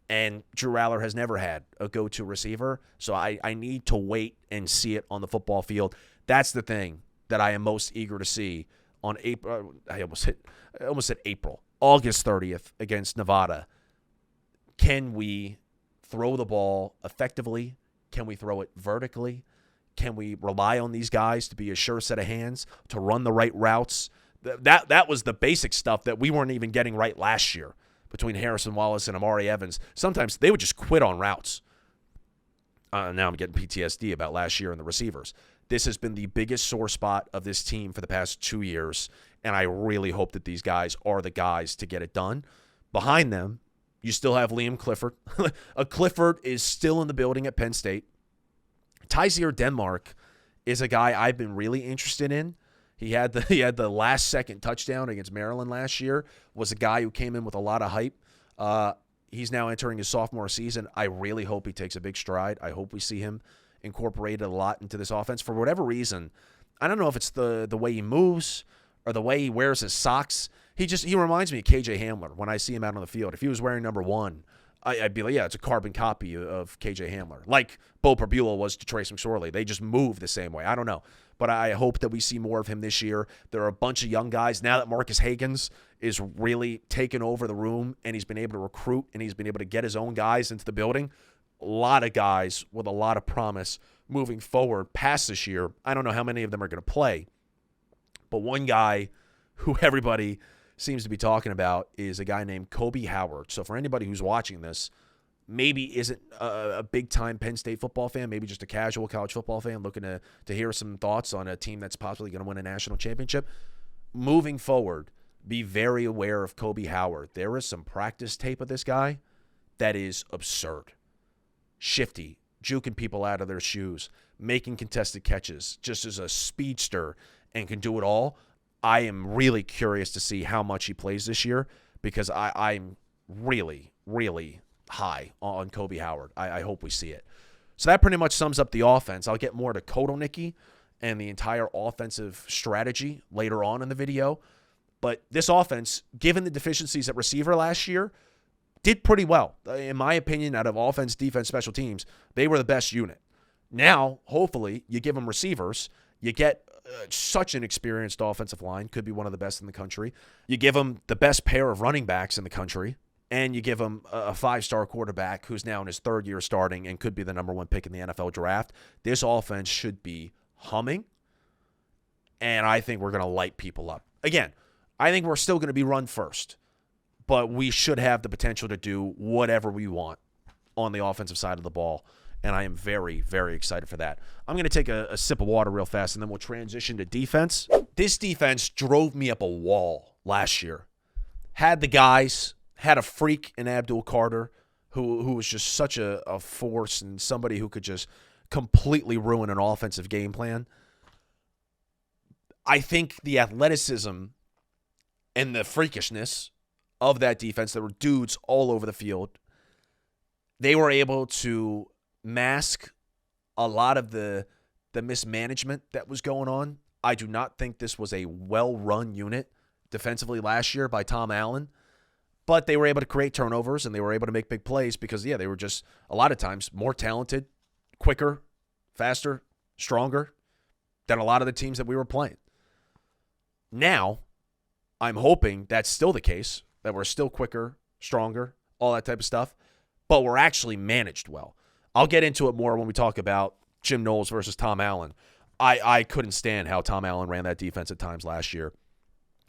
and Drew Allar has never had a go-to receiver. So I need to wait and see it on the football field. That's the thing that I am most eager to see on April. I almost said April. August 30th against Nevada. Can we throw the ball effectively? Can we throw it vertically? Can we rely on these guys to be a sure set of hands, to run the right routes? That was the basic stuff that we weren't even getting right last year between Harrison Wallace and Amari Evans. Sometimes they would just quit on routes. Now I'm getting PTSD about last year and the receivers. This has been the biggest sore spot of this team for the past 2 years, and I really hope that these guys are the guys to get it done. Behind them, you still have Liam Clifford. Clifford is still in the building at Penn State. Tysier Denmark is a guy I've been really interested in. He had the last second touchdown against Maryland last year. Was a guy who came in with a lot of hype. He's now entering his sophomore season. I really hope he takes a big stride. I hope we see him incorporated a lot into this offense. For whatever reason, I don't know if it's the way he moves or the way he wears his socks. He reminds me of KJ Hamler when I see him out on the field. If he was wearing number 1, I'd be like, yeah, it's a carbon copy of KJ Hamler. Like Bo Perbula was to Trace McSorley. They just move the same way. I don't know. But I hope that we see more of him this year. There are a bunch of young guys. Now that Marcus Hagans is really taking over the room and he's been able to recruit and he's been able to get his own guys into the building, a lot of guys with a lot of promise moving forward past this year. I don't know how many of them are going to play. But one guy who everybody seems to be talking about is a guy named Kobe Howard. So for anybody who's watching this, maybe isn't a big-time Penn State football fan, maybe just a casual college football fan looking to hear some thoughts on a team that's possibly going to win a national championship, moving forward, be very aware of Kobe Howard. There is some practice tape of this guy that is absurd. Shifty, juking people out of their shoes, making contested catches, just as a speedster and can do it all. I am really curious to see how much he plays this year because I'm really, really high on Kobe Howard. I hope we see it. So that pretty much sums up the offense. I'll get more to Kotelnicki and the entire offensive strategy later on in the video. But this offense, given the deficiencies at receiver last year, did pretty well. In my opinion, out of offense, defense, special teams, they were the best unit. Now, hopefully, you give them receivers. You get such an experienced offensive line, could be one of the best in the country. You give them the best pair of running backs in the country, and you give them a 5-star quarterback who's now in his 3rd year starting and could be the number 1 pick in the NFL draft. This offense should be humming, and I think we're going to light people up. Again, I think we're still going to be run first, but we should have the potential to do whatever we want on the offensive side of the ball, and I am very, very excited for that. I'm going to take a sip of water real fast, and then we'll transition to defense. This defense drove me up a wall last year. Had the guys, had a freak in Abdul Carter, who was just such a force and somebody who could just completely ruin an offensive game plan. I think the athleticism and the freakishness of that defense, there were dudes all over the field. They were able to mask a lot of the mismanagement that was going on. I do not think this was a well-run unit defensively last year by Tom Allen, but they were able to create turnovers and they were able to make big plays because, they were just a lot of times more talented, quicker, faster, stronger than a lot of the teams that we were playing. Now, I'm hoping that's still the case, that we're still quicker, stronger, all that type of stuff, but we're actually managed well. I'll get into it more when we talk about Jim Knowles versus Tom Allen. I couldn't stand how Tom Allen ran that defense at times last year,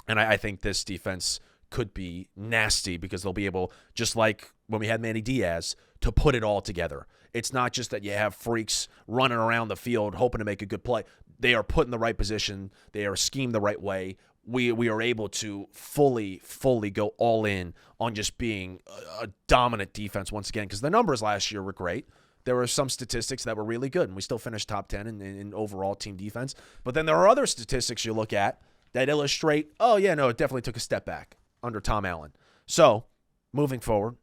and I think this defense could be nasty because they'll be able, just like when we had Manny Diaz, to put it all together. It's not just that you have freaks running around the field hoping to make a good play. They are put in the right position. They are schemed the right way. We are able to fully go all in on just being a dominant defense once again, because the numbers last year were great. There were some statistics that were really good, and we still finished top 10 in overall team defense. But then there are other statistics you look at that illustrate, it definitely took a step back under Tom Allen. So, moving forward,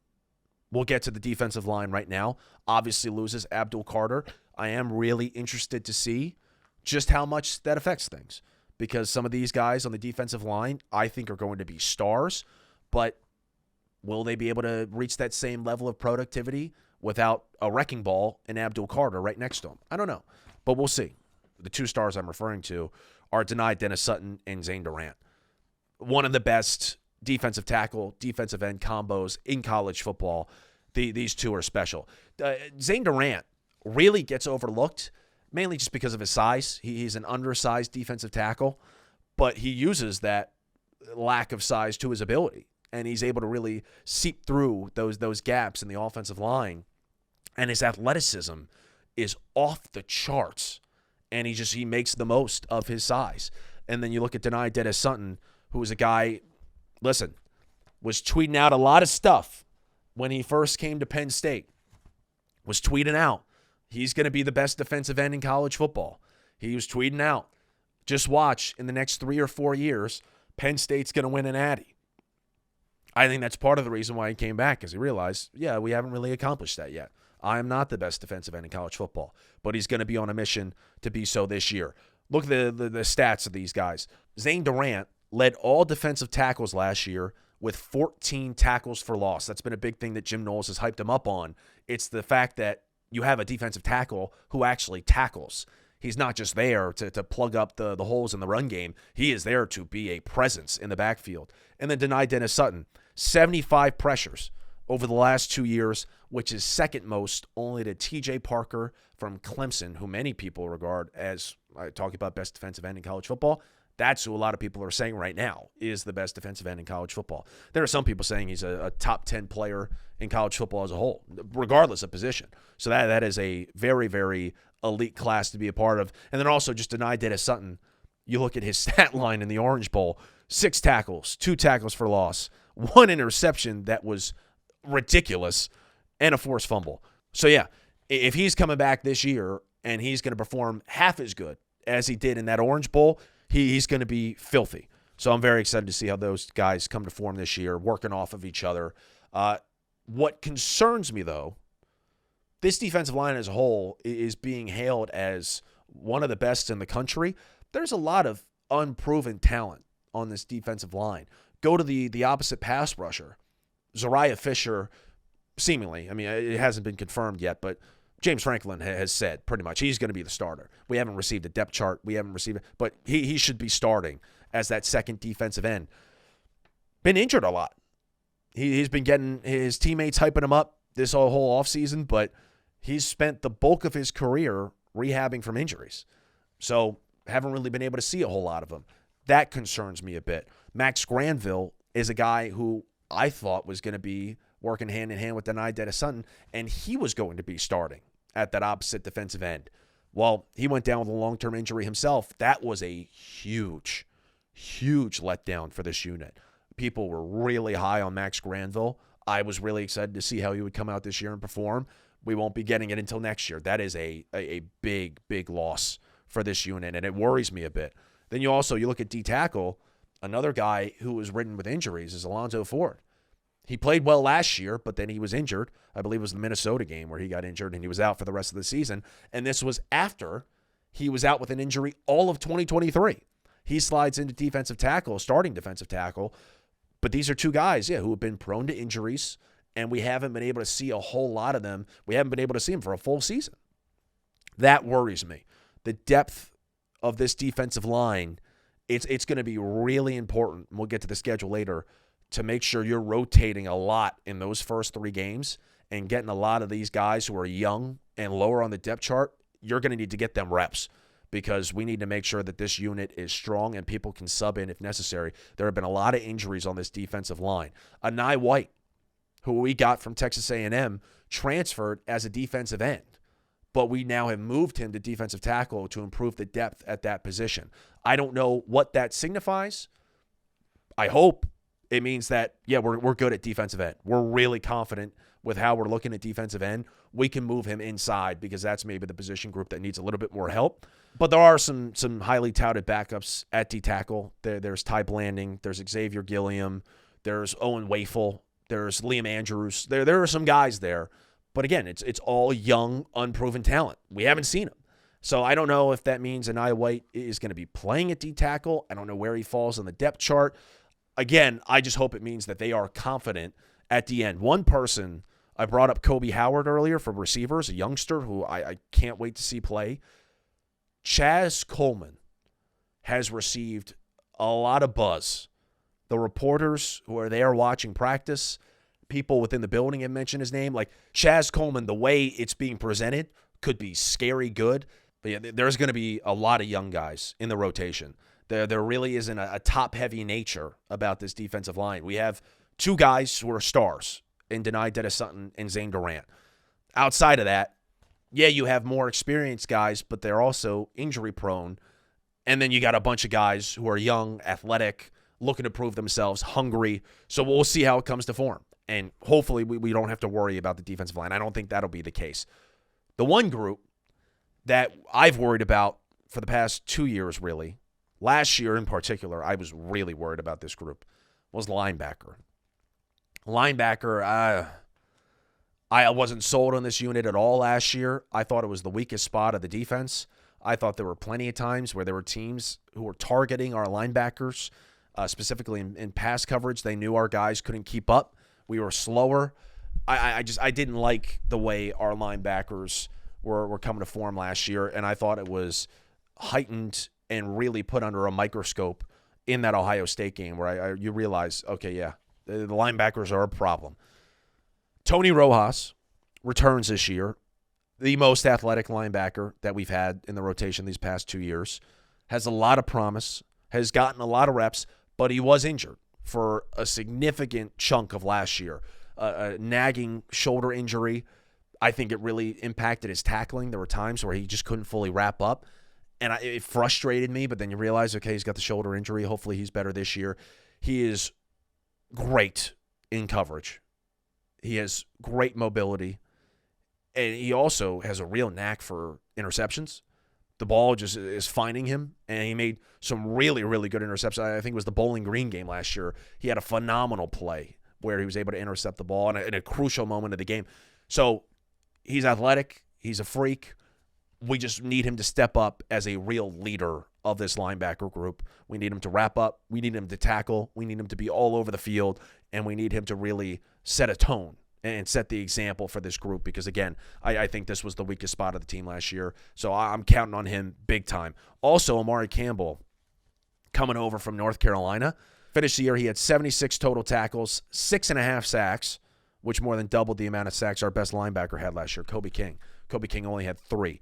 we'll get to the defensive line right now. Obviously loses Abdul Carter. I am really interested to see just how much that affects things, because some of these guys on the defensive line I think are going to be stars, but will they be able to reach that same level of productivity without a wrecking ball and Abdul Carter right next to him? I don't know, but we'll see. The 2 stars I'm referring to are Denai Dennis Sutton and Zane Durant. One of the best defensive tackle, defensive end combos in college football. These 2 are special. Zane Durant really gets overlooked, mainly just because of his size. He's an undersized defensive tackle, but he uses that lack of size to his ability, and he's able to really seep through those gaps in the offensive line, and his athleticism is off the charts, and he makes the most of his size. And then you look at Denai Dennis Sutton, who is a guy, was tweeting out a lot of stuff when he first came to Penn State, was tweeting out he's going to be the best defensive end in college football. He was tweeting out, just watch, in the next 3 or 4 years, Penn State's going to win an Addy. I think that's part of the reason why he came back, because he realized, we haven't really accomplished that yet. I am not the best defensive end in college football, but he's going to be on a mission to be so this year. Look at the stats of these guys. Zane Durant led all defensive tackles last year with 14 tackles for loss. That's been a big thing that Jim Knowles has hyped him up on. It's the fact that you have a defensive tackle who actually tackles. He's not just there to plug up the holes in the run game. He is there to be a presence in the backfield. And then Denai Dennis Sutton, 75 pressures over the last 2 years, which is second most only to T.J. Parker from Clemson, who many people regard as, talking about best defensive end in college football, that's who a lot of people are saying right now is the best defensive end in college football. There are some people saying he's a top 10 player in college football as a whole, regardless of position. So that is a very, very elite class to be a part of. And then also just Denai Dennis Sutton, you look at his stat line in the Orange Bowl, 6 tackles, 2 tackles for loss, 1 interception that was ridiculous, and a forced fumble. So if he's coming back this year and he's going to perform half as good as he did in that Orange Bowl, he's going to be filthy. So I'm very excited to see how those guys come to form this year, working off of each other. What concerns me, though, this defensive line as a whole is being hailed as one of the best in the country. There's a lot of unproven talent on this defensive line. Go to the opposite pass rusher. Zariah Fisher, seemingly, I mean, it hasn't been confirmed yet, but James Franklin has said pretty much he's going to be the starter. We haven't received a depth chart. We haven't received it, but he should be starting as that second defensive end. Been injured a lot. He's been getting his teammates hyping him up this whole offseason, but he's spent the bulk of his career rehabbing from injuries. So haven't really been able to see a whole lot of him. That concerns me a bit. Max Granville is a guy who I thought was going to be working hand-in-hand with Denai Sutton, and he was going to be starting at that opposite defensive end. Well, he went down with a long-term injury himself. That was a huge, huge letdown for this unit. People were really high on Max Granville. I was really excited to see how he would come out this year and perform. We won't be getting it until next year. That is a big, big loss for this unit, and it worries me a bit. Then you look at D-tackle. Another guy who was ridden with injuries is Alonzo Ford. He played well last year, but then he was injured. I believe it was the Minnesota game where he got injured, and he was out for the rest of the season. And this was after he was out with an injury all of 2023. He slides into defensive tackle, starting defensive tackle. But these are two guys, who have been prone to injuries, and we haven't been able to see a whole lot of them. We haven't been able to see them for a full season. That worries me. The depth of this defensive line, it's going to be really important, and we'll get to the schedule later, to make sure you're rotating a lot in those first 3 games and getting a lot of these guys who are young and lower on the depth chart. You're going to need to get them reps because we need to make sure that this unit is strong and people can sub in if necessary. There have been a lot of injuries on this defensive line. Anai White, who we got from Texas A&M, transferred as a defensive end, but we now have moved him to defensive tackle to improve the depth at that position. I don't know what that signifies. I hope it means that, we're good at defensive end. We're really confident with how we're looking at defensive end. We can move him inside because that's maybe the position group that needs a little bit more help. But there are some highly touted backups at D-tackle. There's Ty Blanding. There's Xavier Gilliam. There's Owen Wafel. There's Liam Andrews. There are some guys there. But again, it's all young, unproven talent. We haven't seen them. So I don't know if that means Anai White is going to be playing at D-tackle. I don't know where he falls on the depth chart. Again, I just hope it means that they are confident at the end. One person, I brought up Kobe Howard earlier from receivers, a youngster who I can't wait to see play. Chaz Coleman has received a lot of buzz. The reporters who are there watching practice, people within the building have mentioned his name. Like Chaz Coleman, the way it's being presented could be scary good. But there's going to be a lot of young guys in the rotation. There really isn't a top-heavy nature about this defensive line. We have 2 guys who are stars in Denai Sutton and Zane Durant. Outside of that, you have more experienced guys, but they're also injury-prone. And then you got a bunch of guys who are young, athletic, looking to prove themselves, hungry. So we'll see how it comes to form. And hopefully we don't have to worry about the defensive line. I don't think that'll be the case. The one group that I've worried about for the past 2 years, really, last year in particular, I was really worried about this group, was linebacker. Linebacker, I wasn't sold on this unit at all last year. I thought it was the weakest spot of the defense. I thought there were plenty of times where there were teams who were targeting our linebackers, specifically in pass coverage. They knew our guys couldn't keep up. We were slower. I didn't like the way our linebackers were coming to form last year, and I thought it was heightened and really put under a microscope in that Ohio State game where you realize, the linebackers are a problem. Tony Rojas returns this year, the most athletic linebacker that we've had in the rotation these past 2 years, has a lot of promise, has gotten a lot of reps, but he was injured for a significant chunk of last year. A nagging shoulder injury. I think it really impacted his tackling. There were times where he just couldn't fully wrap up. And it frustrated me, but then you realize, he's got the shoulder injury. Hopefully he's better this year. He is great in coverage. He has great mobility. And he also has a real knack for interceptions. The ball just is finding him, and he made some really, really good interceptions. I think it was the Bowling Green game last year. He had a phenomenal play where he was able to intercept the ball in a crucial moment of the game. So he's athletic. He's a freak. We just need him to step up as a real leader of this linebacker group. We need him to wrap up. We need him to tackle. We need him to be all over the field, and we need him to really set a tone and set the example for this group because, again, I think this was the weakest spot of the team last year. So I'm counting on him big time. Also, Amari Campbell coming over from North Carolina. Finished the year, he had 76 total tackles, 6.5 sacks, which more than doubled the amount of sacks our best linebacker had last year, Kobe King. Kobe King only had 3.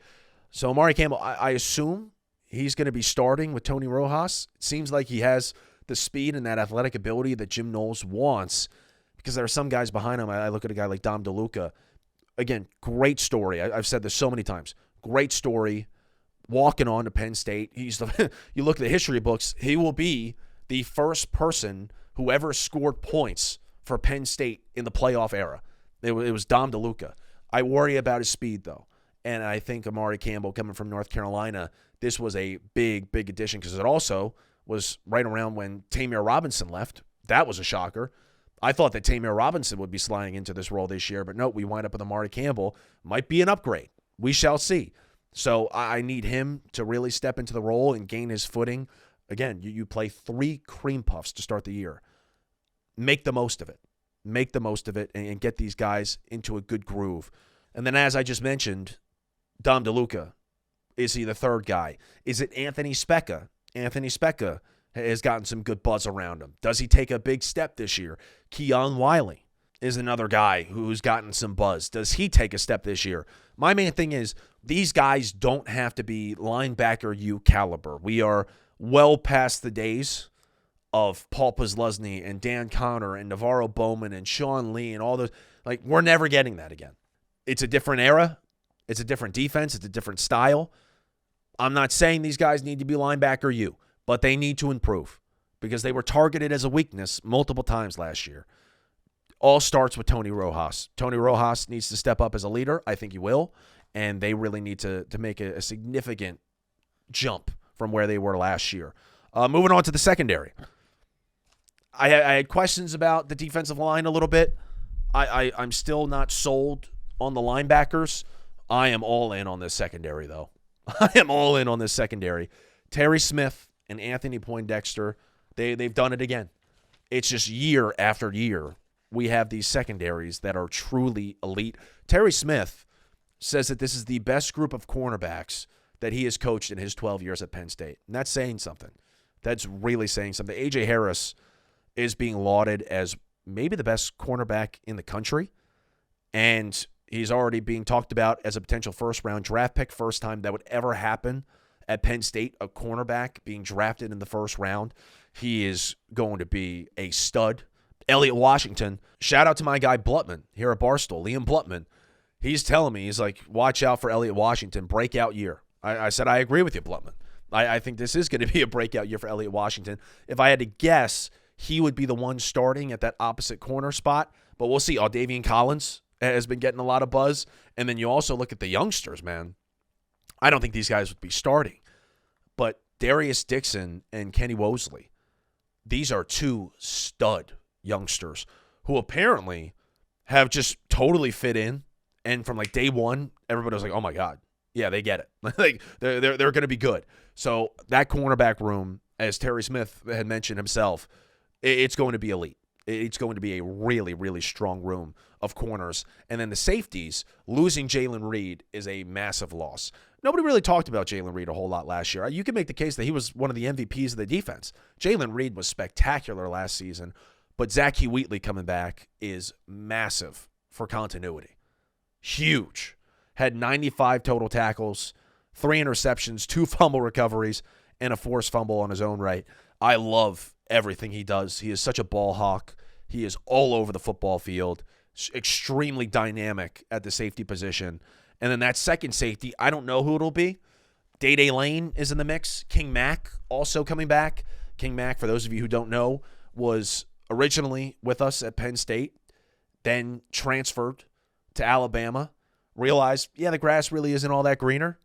So Amari Campbell, I assume he's going to be starting with Tony Rojas. It seems like he has the speed and that athletic ability that Jim Knowles wants because there are some guys behind him. I look at a guy like Dom DeLuca. Again, great story. I've said this so many times. Great story. Walking on to Penn State. You look at the history books, he will be the first person who ever scored points for Penn State in the playoff era. It was Dom DeLuca. I worry about his speed, though. And I think Amari Campbell coming from North Carolina, this was a big, big addition because it also was right around when Tamir Robinson left. That was a shocker. I thought that Tamir Robinson would be sliding into this role this year, but no, we wind up with Amari Campbell. Might be an upgrade. We shall see. So I need him to really step into the role and gain his footing. Again, you play 3 cream puffs to start the year. Make the most of it. Make the most of it and get these guys into a good groove. And then as I just mentioned, Dom DeLuca, is he the third guy? Is it Anthony Specca? Anthony Specca has gotten some good buzz around him. Does he take a big step this year? Keon Wiley is another guy who's gotten some buzz. Does he take a step this year? My main thing is these guys don't have to be linebacker U caliber. We are well past the days of Paul Posluszny and Dan Connor and Navarro Bowman and Sean Lee and all those. Like, we're never getting that again. It's a different era. It's a different defense. It's a different style. I'm not saying these guys need to be linebacker U, but they need to improve because they were targeted as a weakness multiple times last year. All starts with Tony Rojas. Tony Rojas needs to step up as a leader. I think he will. And they really need to make a significant jump from where they were last year. Moving on to the secondary. I had questions about the defensive line a little bit. I'm still not sold on the linebackers. I am all in on this secondary, though. I am all in on this secondary. Terry Smith and Anthony Poindexter, they've done it again. It's just year after year we have these secondaries that are truly elite. Terry Smith says that this is the best group of cornerbacks that he has coached in his 12 years at Penn State. And that's saying something. That's really saying something. A.J. Harris is being lauded as maybe the best cornerback in the country. And he's already being talked about as a potential first-round draft pick. First time that would ever happen at Penn State, a cornerback being drafted in the first round. He is going to be a stud. Elliott Washington, shout out to my guy Blutman here at Barstool, Liam Blutman. He's telling me, he's like, watch out for Elliott Washington, breakout year. I said, I agree with you, Blutman. I think this is going to be a breakout year for Elliott Washington. If I had to guess, he would be the one starting at that opposite corner spot. But we'll see. Aldavian Collins has been getting a lot of buzz. And then you also look at the youngsters, man. I don't think these guys would be starting. But Darius Dixon and Kenny Wosley, these are 2 stud youngsters who apparently have just totally fit in. And from like day one, everybody was like, oh my God. Yeah, they get it. Like they're going to be good. So that cornerback room, as Terry Smith had mentioned himself, it's going to be elite. It's going to be a really, really strong room of corners. And then the safeties, losing Jalen Reed is a massive loss. Nobody really talked about Jalen Reed a whole lot last year. You can make the case that he was one of the MVPs of the defense. Jalen Reed was spectacular last season, but Zachy Wheatley coming back is massive for continuity. Huge. Had 95 total tackles, 3 interceptions, 2 fumble recoveries, and a forced fumble on his own right. I love everything he does. He is such a ball hawk. He is all over the football field, extremely dynamic at the safety position. And then that second safety, I don't know who it'll be. Day-Day Lane is in the mix. King Mack also coming back. King Mack, for those of you who don't know, was originally with us at Penn State, then transferred to Alabama, realized, the grass really isn't all that greener.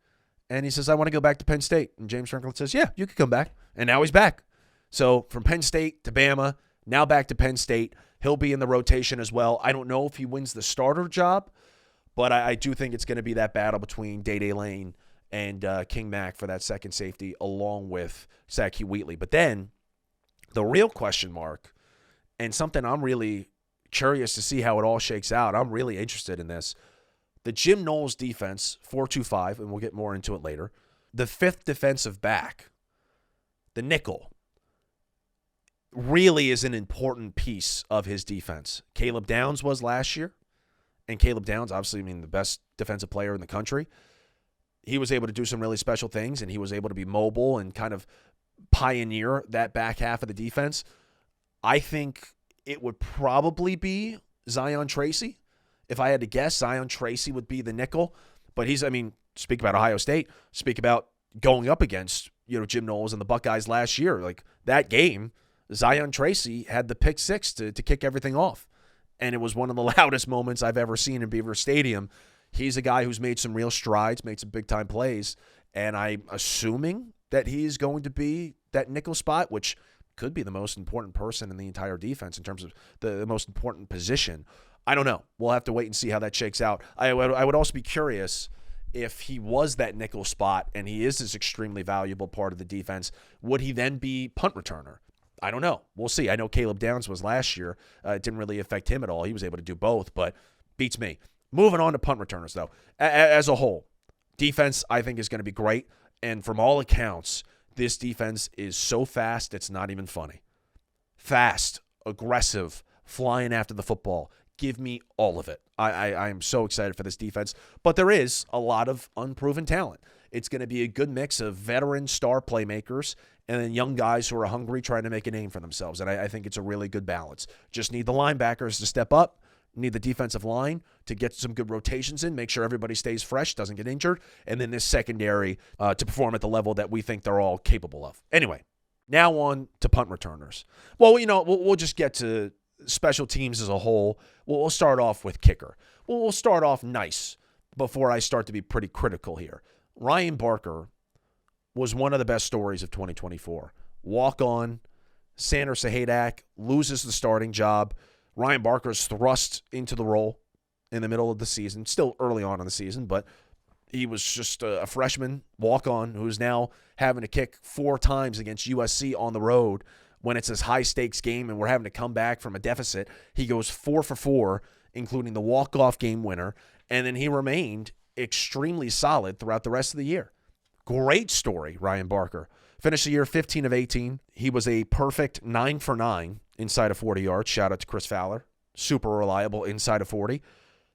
And he says, I want to go back to Penn State. And James Franklin says, yeah, you could come back. And now he's back. So from Penn State to Bama, now back to Penn State. He'll be in the rotation as well. I don't know if he wins the starter job, but I do think it's going to be that battle between Day-Day Lane and King Mack for that second safety, along with Zachy Wheatley. But then the real question mark, and something I'm really curious to see how it all shakes out, I'm really interested in this. The Jim Knowles defense, 4-2-5, and we'll get more into it later. The fifth defensive back, the nickel, really is an important piece of his defense. Caleb Downs was last year, and Caleb Downs, obviously, the best defensive player in the country. He was able to do some really special things, and he was able to be mobile and kind of pioneer that back half of the defense. I think it would probably be Zion Tracy. If I had to guess, Zion Tracy would be the nickel. But speak about Ohio State, speak about going up against, Jim Knowles and the Buckeyes last year. Like, that game, Zion Tracy had the pick six to kick everything off. And it was one of the loudest moments I've ever seen in Beaver Stadium. He's a guy who's made some real strides, made some big-time plays, and I'm assuming that he is going to be that nickel spot, which could be the most important person in the entire defense in terms of the most important position. I don't know. We'll have to wait and see how that shakes out. I would also be curious if he was that nickel spot and he is this extremely valuable part of the defense, would he then be punt returner? I don't know. We'll see. I know Caleb Downs was last year. It didn't really affect him at all. He was able to do both, but beats me. Moving on to punt returners, though. As a whole, defense, I think, is going to be great. And from all accounts, this defense is so fast, it's not even funny. Fast, aggressive, flying after the football. Give me all of it. I am so excited for this defense. But there is a lot of unproven talent. It's going to be a good mix of veteran star playmakers and then young guys who are hungry trying to make a name for themselves. And I think it's a really good balance. Just need the linebackers to step up. Need the defensive line to get some good rotations in, make sure everybody stays fresh, doesn't get injured, and then this secondary to perform at the level that we think they're all capable of. Anyway, now on to punt returners. Well, we'll just get to special teams as a whole. We'll start off with kicker. We'll start off nice before I start to be pretty critical here. Ryan Barker was one of the best stories of 2024. Walk on, Sander Sahadak loses the starting job. Ryan Barker's thrust into the role in the middle of the season, still early on in the season, but he was just a freshman walk-on who's now having to kick 4 times against USC on the road when it's this high-stakes game and we're having to come back from a deficit. He goes 4 for 4, including the walk-off game winner, and then he remained extremely solid throughout the rest of the year. Great story, Ryan Barker. Finished the year 15 of 18. He was a perfect 9 for 9 inside of 40 yards. Shout out to Chris Fowler. Super reliable inside of 40.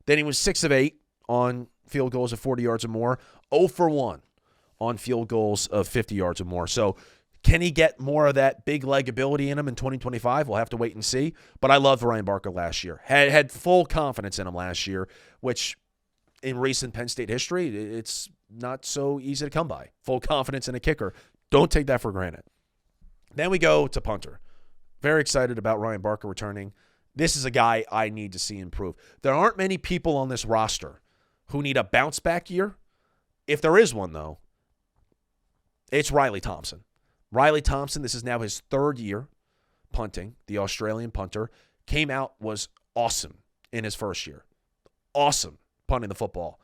Then he was 6 of 8 on field goals of 40 yards or more. 0 for 1 on field goals of 50 yards or more. So can he get more of that big leg ability in him in 2025? We'll have to wait and see. But I loved Ryan Barker last year. Had full confidence in him last year, which in recent Penn State history, it's not so easy to come by. Full confidence in a kicker. Don't take that for granted. Then we go to punter. Very excited about Ryan Barker returning. This is a guy I need to see improve. There aren't many people on this roster who need a bounce-back year. If there is one, though, it's Riley Thompson. Riley Thompson, this is now his 3rd year punting. The Australian punter came out, was awesome in his first year. Awesome punting the football.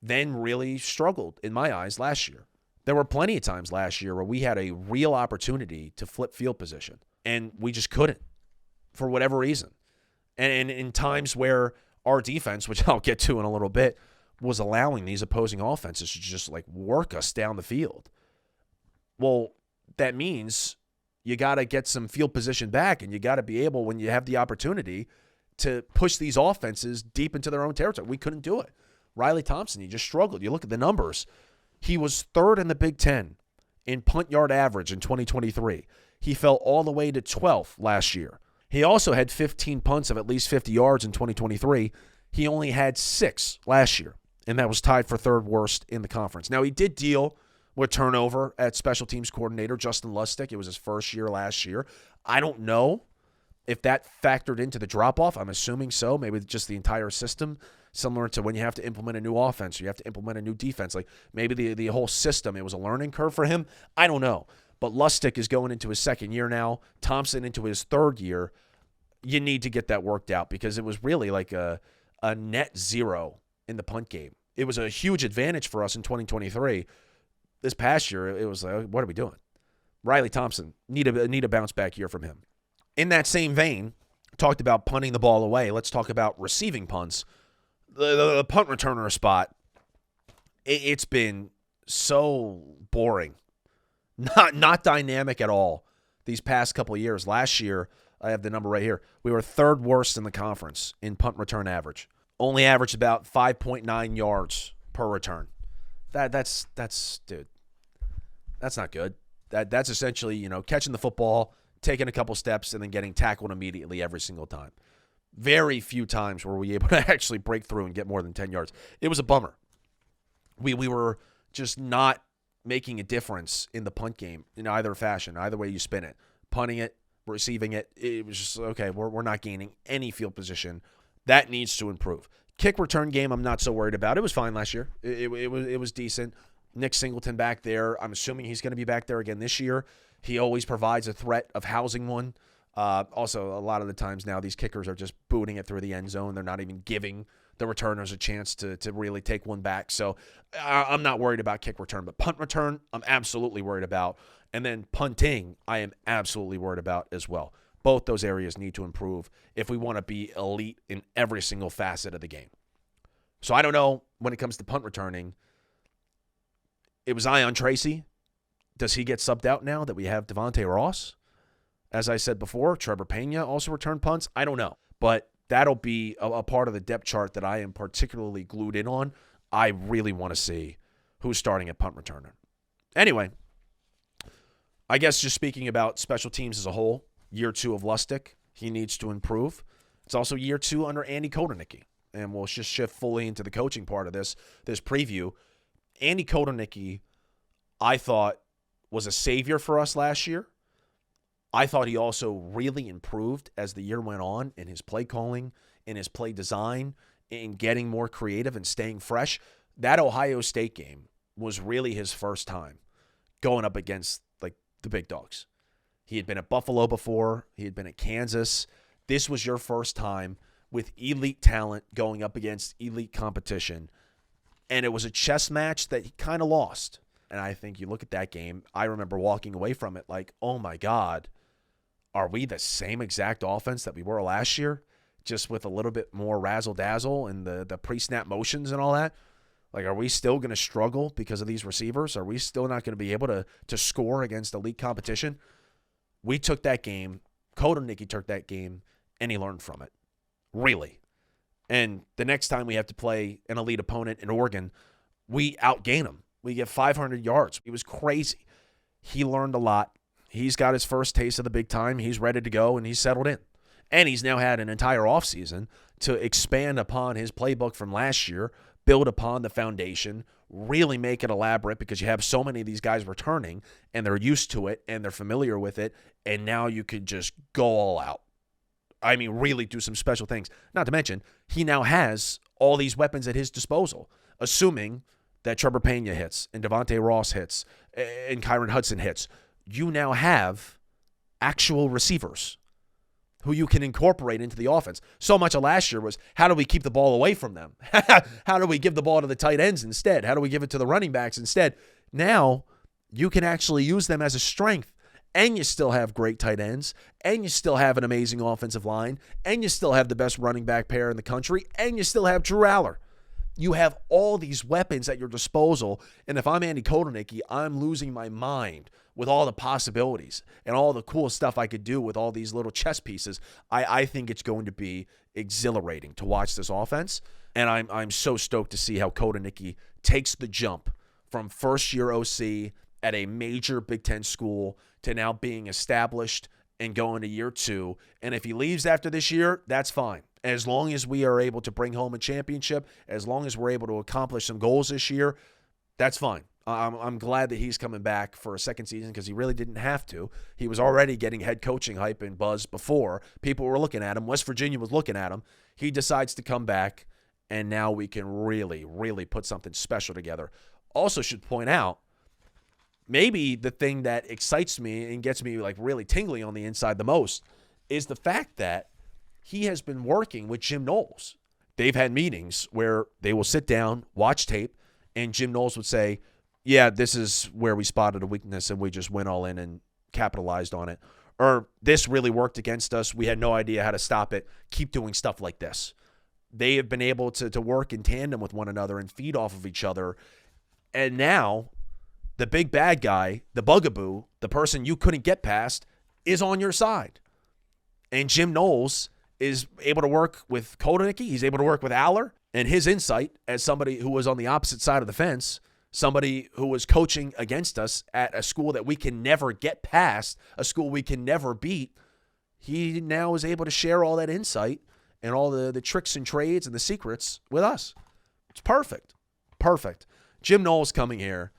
Then really struggled, in my eyes, last year. There were plenty of times last year where we had a real opportunity to flip field position, and we just couldn't for whatever reason. And in times where our defense, which I'll get to in a little bit, was allowing these opposing offenses to just work us down the field. Well, that means you got to get some field position back, and you got to be able, when you have the opportunity, to push these offenses deep into their own territory. We couldn't do it. Riley Thompson, he just struggled. You look at the numbers. He was 3rd in the Big Ten in punt yard average in 2023. He fell all the way to 12th last year. He also had 15 punts of at least 50 yards in 2023. He only had 6 last year, and that was tied for 3rd worst in the conference. Now, he did deal with turnover at special teams coordinator Justin Lustig. It was his first year last year. I don't know if that factored into the drop-off. I'm assuming so. Maybe just the entire system, similar to when you have to implement a new offense or you have to implement a new defense. Maybe the whole system, it was a learning curve for him. I don't know. But Lustig is going into his 2nd year now. Thompson into his 3rd year. You need to get that worked out because it was really like a net 0 in the punt game It was a huge advantage for us in 2023. This past year, it was like, what are we doing? Riley Thompson, need a bounce back year from him. In that same vein, talked about punting the ball away. Let's talk about receiving punts. The punt returner spot, it's been so boring. Not dynamic at all these past couple of years. Last year, I have the number right here. We were third worst in the conference in punt return average. Only averaged about 5.9 yards per return. That's dude. That's not good. That's essentially, catching the football, taking a couple steps, and then getting tackled immediately every single time. Very few times were we able to actually break through and get more than 10 yards. It was a bummer. We were just not making a difference in the punt game in either fashion, either way you spin it. Punting it, receiving it, it was just, okay, we're not gaining any field position. That needs to improve. Kick return game, I'm not so worried about. It was fine last year. It was decent. Nick Singleton back there. I'm assuming he's going to be back there again this year. He always provides a threat of housing one. Also, a lot of the times now, these kickers are just booting it through the end zone. They're not even giving the returners a chance to really take one back. So I'm not worried about kick return. But punt return, I'm absolutely worried about. And then punting, I am absolutely worried about as well. Both those areas need to improve if we want to be elite in every single facet of the game. So I don't know when it comes to punt returning. It was Ion Tracy. Does he get subbed out now that we have Devontae Ross? As I said before, Trevor Pena also returned punts. I don't know. But that'll be a part of the depth chart that I am particularly glued in on. I really want to see who's starting at punt returner. Anyway, I guess just speaking about special teams as a whole, year 2 of Lustig, he needs to improve. It's also year 2 under Andy Kotelnicki. And we'll just shift fully into the coaching part of this preview. Andy Kotelnicki, I thought, was a savior for us last year. I thought he also really improved as the year went on in his play calling, in his play design, in getting more creative and staying fresh. That Ohio State game was really his first time going up against the big dogs. He had been at Buffalo before. He had been at Kansas. This was your first time with elite talent going up against elite competition. And it was a chess match that he kind of lost. And I think you look at that game, I remember walking away from it like, oh my God, are we the same exact offense that we were last year? Just with a little bit more razzle-dazzle and the pre-snap motions and all that? Like, are we still going to struggle because of these receivers? Are we still not going to be able to score against elite competition? We took that game, Kotelnicki took that game, and he learned from it. Really. And the next time we have to play an elite opponent in Oregon, we outgain them. We get 500 yards. It was crazy. He learned a lot. He's got his first taste of the big time. He's ready to go, and he's settled in. And he's now had an entire offseason to expand upon his playbook from last year, build upon the foundation, really make it elaborate because you have so many of these guys returning, and they're used to it, and they're familiar with it, and now you could just go all out. I mean, really do some special things. Not to mention, he now has all these weapons at his disposal, assuming that Trevor Pena hits and Devontae Ross hits and Kyron Hudson hits. You now have actual receivers who you can incorporate into the offense. So much of last year was, how do we keep the ball away from them? How do we give the ball to the tight ends instead? How do we give it to the running backs instead? Now, you can actually use them as a strength, and you still have great tight ends, and you still have an amazing offensive line, and you still have the best running back pair in the country, and you still have Drew Allar. You have all these weapons at your disposal, and if I'm Andy Kotelnicki, I'm losing my mind with all the possibilities and all the cool stuff I could do with all these little chess pieces. I think it's going to be exhilarating to watch this offense, and I'm so stoked to see how Kotelnicki takes the jump from first-year OC at a major Big Ten school to now being established and going to year 2. And if he leaves after this year, that's fine. As long as we are able to bring home a championship, as long as we're able to accomplish some goals this year, that's fine. I'm glad that he's coming back for a second season because he really didn't have to. He was already getting head coaching hype and buzz before. People were looking at him. West Virginia was looking at him. He decides to come back, and now we can really, really put something special together. Also should point out, maybe the thing that excites me and gets me like really tingly on the inside the most is the fact that he has been working with Jim Knowles. they've had meetings where they will sit down, watch tape, and Jim Knowles would say, yeah, this is where we spotted a weakness and we just went all in and capitalized on it. Or this really worked against us. We had no idea how to stop it. Keep doing stuff like this. They have been able to work in tandem with one another and feed off of each other. And now the big bad guy, the bugaboo, the person you couldn't get past, is on your side. And Jim Knowles is able to work with Kotelnicki. He's able to work with Allar. And his insight as somebody who was on the opposite side of the fence, somebody who was coaching against us at a school that we can never get past, a school we can never beat, he now is able to share all that insight and all the tricks and trades and the secrets with us. It's perfect. Perfect. Jim Knowles coming here.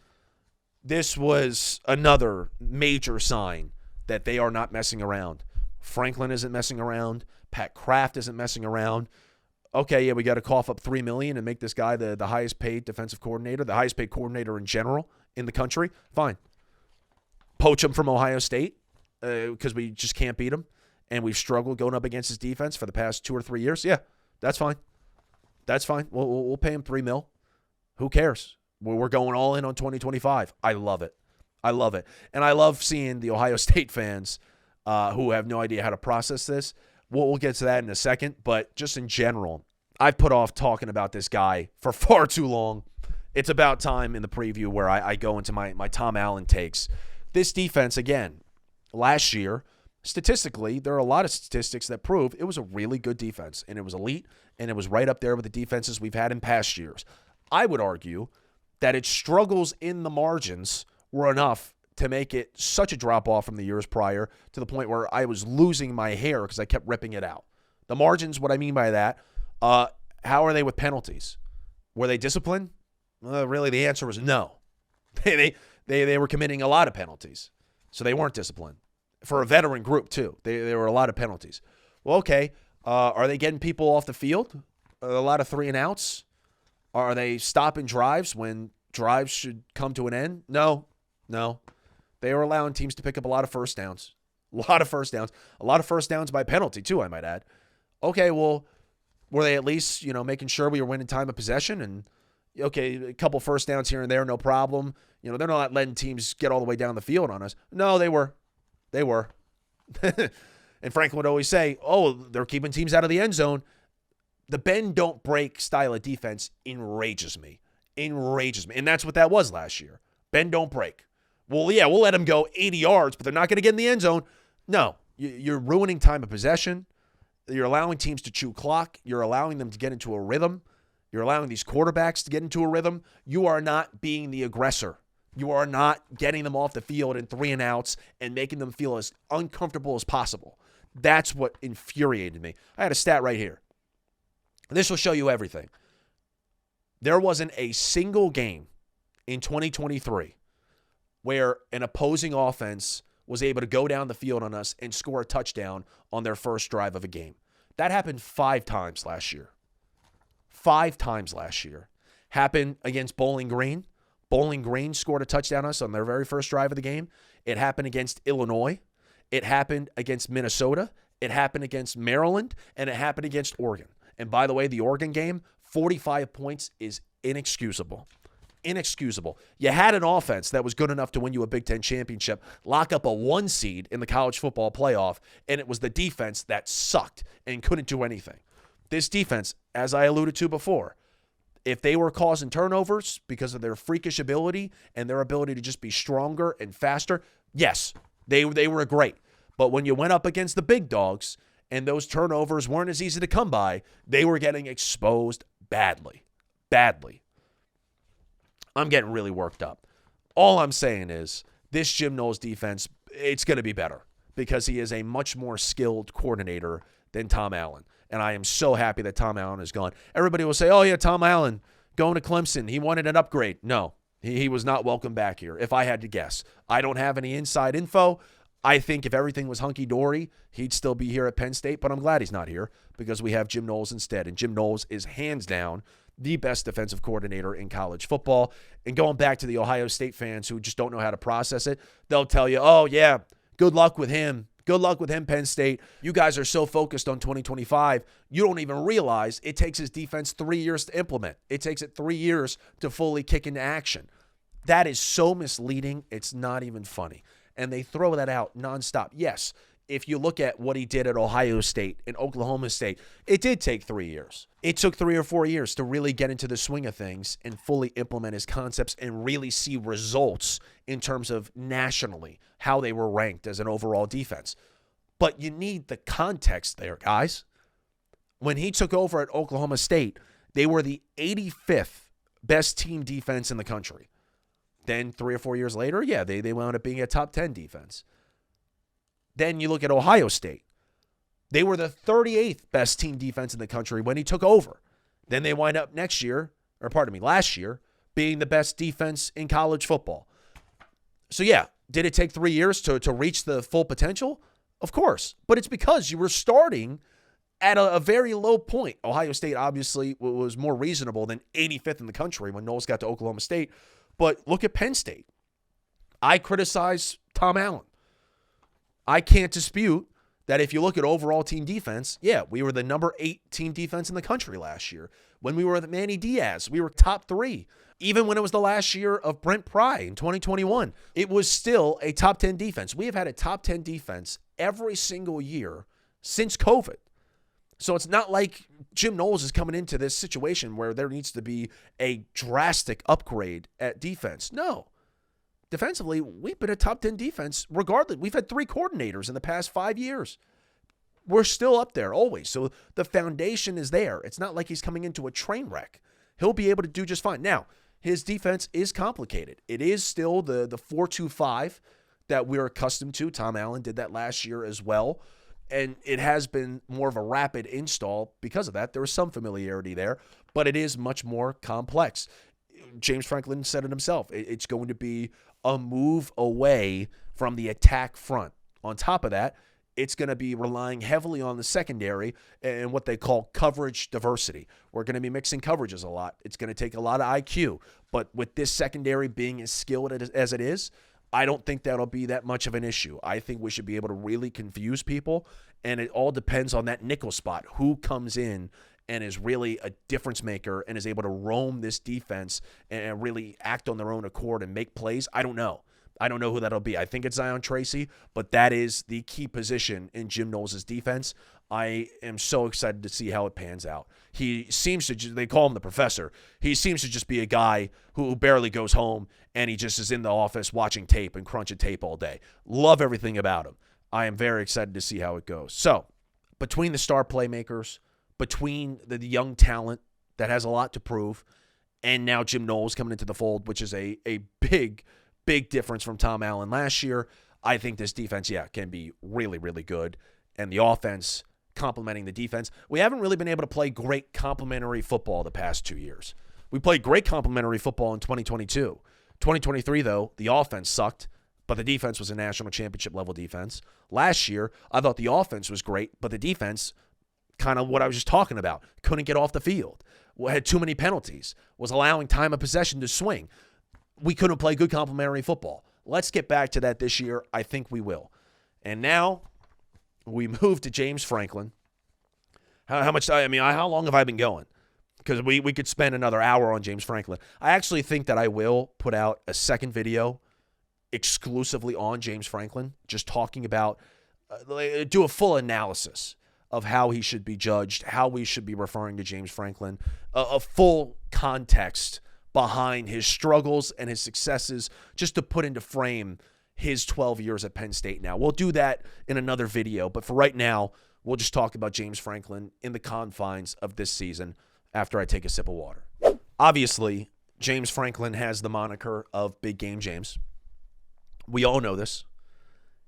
This was another major sign that they are not messing around. Franklin isn't messing around. Pat Kraft isn't messing around. Okay, yeah, we got to cough up $3 million and make this guy the highest paid defensive coordinator, the highest paid coordinator in general in the country. Fine. Poach him from Ohio State because we just can't beat him, and we've struggled going up against his defense for the past 2 or 3 years. Yeah, that's fine. That's fine. We'll pay him $3 million. Who cares? We're going all in on 2025. I love it. I love it. And I love seeing the Ohio State fans who have no idea how to process this. We'll get to that in a second, but just in general, I've put off talking about this guy for far too long. It's about time in the preview where I go into my Tom Allen takes. This defense, again, last year, statistically, there are a lot of statistics that prove it was a really good defense, and it was elite, and it was right up there with the defenses we've had in past years. I would argue that its struggles in the margins were enough to make it such a drop-off from the years prior to the point where I was losing my hair because I kept ripping it out. The margins, what I mean by that, how are they with penalties? Were they disciplined? Really, the answer was no. They were committing a lot of penalties, so they weren't disciplined. For a veteran group, too, there were a lot of penalties. Well, okay, are they getting people off the field? A lot of 3-and-outs? Are they stopping drives when drives should come to an end? No. They were allowing teams to pick up a lot of first downs. A lot of first downs by penalty, too, I might add. Okay, well, were they at least, making sure we were winning time of possession? And, okay, a couple first downs here and there, no problem. They're not letting teams get all the way down the field on us. No, they were. And Franklin would always say, they're keeping teams out of the end zone. The bend don't break style of defense enrages me. And that's what that was last year. Bend don't break. Well, yeah, we'll let them go 80 yards, but they're not going to get in the end zone. No, you're ruining time of possession. You're allowing teams to chew clock. You're allowing them to get into a rhythm. You're allowing these quarterbacks to get into a rhythm. You are not being the aggressor. You are not getting them off the field in 3-and-outs and making them feel as uncomfortable as possible. That's what infuriated me. I had a stat right here. This will show you everything. There wasn't a single game in 2023 where an opposing offense was able to go down the field on us and score a touchdown on their first drive of a game. That happened 5 times last year. 5 times last year. Happened against Bowling Green. Bowling Green scored a touchdown on us on their very first drive of the game. It happened against Illinois. It happened against Minnesota. It happened against Maryland. And it happened against Oregon. And by the way, the Oregon game, 45 points is inexcusable. Inexcusable. You had an offense that was good enough to win you a Big Ten championship, lock up a 1 seed in the college football playoff, and it was the defense that sucked and couldn't do anything. This defense, as I alluded to before, if they were causing turnovers because of their freakish ability and their ability to just be stronger and faster, yes, they were great. But when you went up against the big dogs and those turnovers weren't as easy to come by, they were getting exposed badly. I'm getting really worked up. All I'm saying is this Jim Knowles defense, it's going to be better because he is a much more skilled coordinator than Tom Allen. And I am so happy that Tom Allen is gone. Everybody will say, oh, yeah, Tom Allen going to Clemson. He wanted an upgrade. No, he was not welcome back here, if I had to guess. I don't have any inside info. I think if everything was hunky-dory, he'd still be here at Penn State, but I'm glad he's not here because we have Jim Knowles instead. And Jim Knowles is hands down the best defensive coordinator in college football. And going back to the Ohio State fans who just don't know how to process it, they'll tell you, oh, yeah, good luck with him Good luck with him, Penn State. You guys are so focused on 2025, you don't even realize it takes his defense 3 years to implement. It takes it 3 years to fully kick into action. That is so misleading, it's not even funny. And they throw that out nonstop. Yes, if you look at what he did at Ohio State and Oklahoma State, it did take 3 years. It took 3 or 4 years to really get into the swing of things and fully implement his concepts and really see results in terms of nationally, how they were ranked as an overall defense. But you need the context there, guys. When he took over at Oklahoma State, they were the 85th best team defense in the country. Then 3 or 4 years later, yeah, they wound up being a top 10 defense. Then you look at Ohio State. They were the 38th best team defense in the country when he took over. Then they wind up last year, being the best defense in college football. So yeah, did it take 3 years to reach the full potential? Of course. But it's because you were starting at a very low point. Ohio State obviously was more reasonable than 85th in the country when Knowles got to Oklahoma State. But look at Penn State. I criticize Tom Allen. I can't dispute that if you look at overall team defense, yeah, we were the number 8 team defense in the country last year. When we were with Manny Diaz, we were top 3. Even when it was the last year of Brent Pry in 2021, it was still a top 10 defense. We have had a top 10 defense every single year since COVID. So it's not like Jim Knowles is coming into this situation where there needs to be a drastic upgrade at defense. No. Defensively, we've been a top 10 defense regardless. We've had 3 coordinators in the past 5 years. We're still up there always. So the foundation is there. It's not like he's coming into a train wreck. He'll be able to do just fine. Now, his defense is complicated. It is still the 4-2-5 that we're accustomed to. Tom Allen did that last year as well. And it has been more of a rapid install because of that. There was some familiarity there, but it is much more complex. James Franklin said it himself. It's going to be a move away from the attack front. On top of that, it's going to be relying heavily on the secondary and what they call coverage diversity. We're going to be mixing coverages a lot. It's going to take a lot of IQ. But with this secondary being as skilled as it is, I don't think that'll be that much of an issue. I think we should be able to really confuse people, and it all depends on that nickel spot. Who comes in and is really a difference maker and is able to roam this defense and really act on their own accord and make plays? I don't know. I don't know who that'll be. I think it's Zion Tracy, but that is the key position in Jim Knowles' defense. I am so excited to see how it pans out. He seems to, they call him the professor. He seems to just be a guy who barely goes home and he just is in the office watching tape and crunching tape all day. Love everything about him. I am very excited to see how it goes. So, between the star playmakers, between the young talent that has a lot to prove, and now Jim Knowles coming into the fold, which is a big difference from Tom Allen last year, I think this defense, can be really, really good. And the offense complementing the defense. We haven't really been able to play great complementary football the past 2 years. We played great complementary football in 2022. 2023, though, the offense sucked, but the defense was a national championship level defense. Last year, I thought the offense was great, but the defense, kind of what I was just talking about, couldn't get off the field, had too many penalties, was allowing time of possession to swing. We couldn't play good complementary football. Let's get back to that this year. I think we will. And now we move to James Franklin. How much time? I mean, how long have I been going? Because we could spend another hour on James Franklin. I actually think that I will put out a second video exclusively on James Franklin, just talking about, do a full analysis of how he should be judged, how we should be referring to James Franklin, a full context behind his struggles and his successes, just to put into frame his 12 years at Penn State now. We'll do that in another video, but for right now, we'll just talk about James Franklin in the confines of this season after I take a sip of water. Obviously, James Franklin has the moniker of Big Game James. We all know this.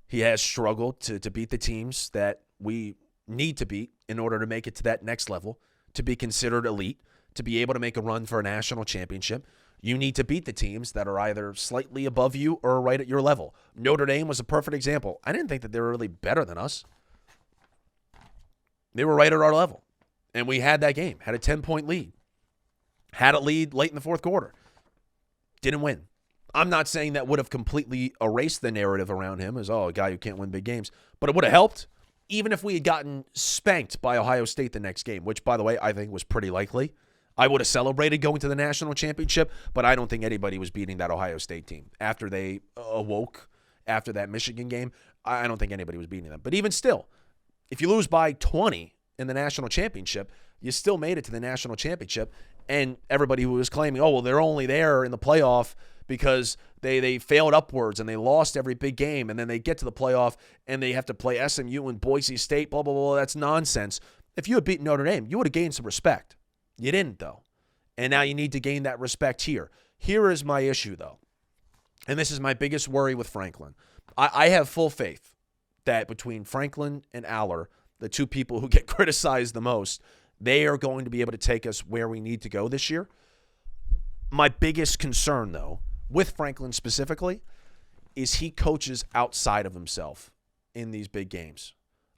He has struggled to beat the teams that we need to beat in order to make it to that next level, to be considered elite, to be able to make a run for a national championship. You need to beat the teams that are either slightly above you or right at your level. Notre Dame was a perfect example. I didn't think that they were really better than us. They were right at our level. And we had that game, had a 10-point lead. Had a lead late in the fourth quarter. Didn't win. I'm not saying that would have completely erased the narrative around him as, a guy who can't win big games, but it would have helped. Even if we had gotten spanked by Ohio State the next game, which, by the way, I think was pretty likely, I would have celebrated going to the national championship, but I don't think anybody was beating that Ohio State team. After they awoke after that Michigan game, I don't think anybody was beating them. But even still, if you lose by 20 in the national championship, you still made it to the national championship. And everybody who was claiming, they're only there in the playoff because they failed upwards and they lost every big game, and then they get to the playoff and they have to play SMU and Boise State, blah, blah, blah. That's nonsense. If you had beaten Notre Dame, you would have gained some respect. You didn't, though. And now you need to gain that respect here. Here is my issue, though. And this is my biggest worry with Franklin. I have full faith that between Franklin and Allar, the two people who get criticized the most, they are going to be able to take us where we need to go this year. My biggest concern, though, with Franklin specifically, is he coaches outside of himself in these big games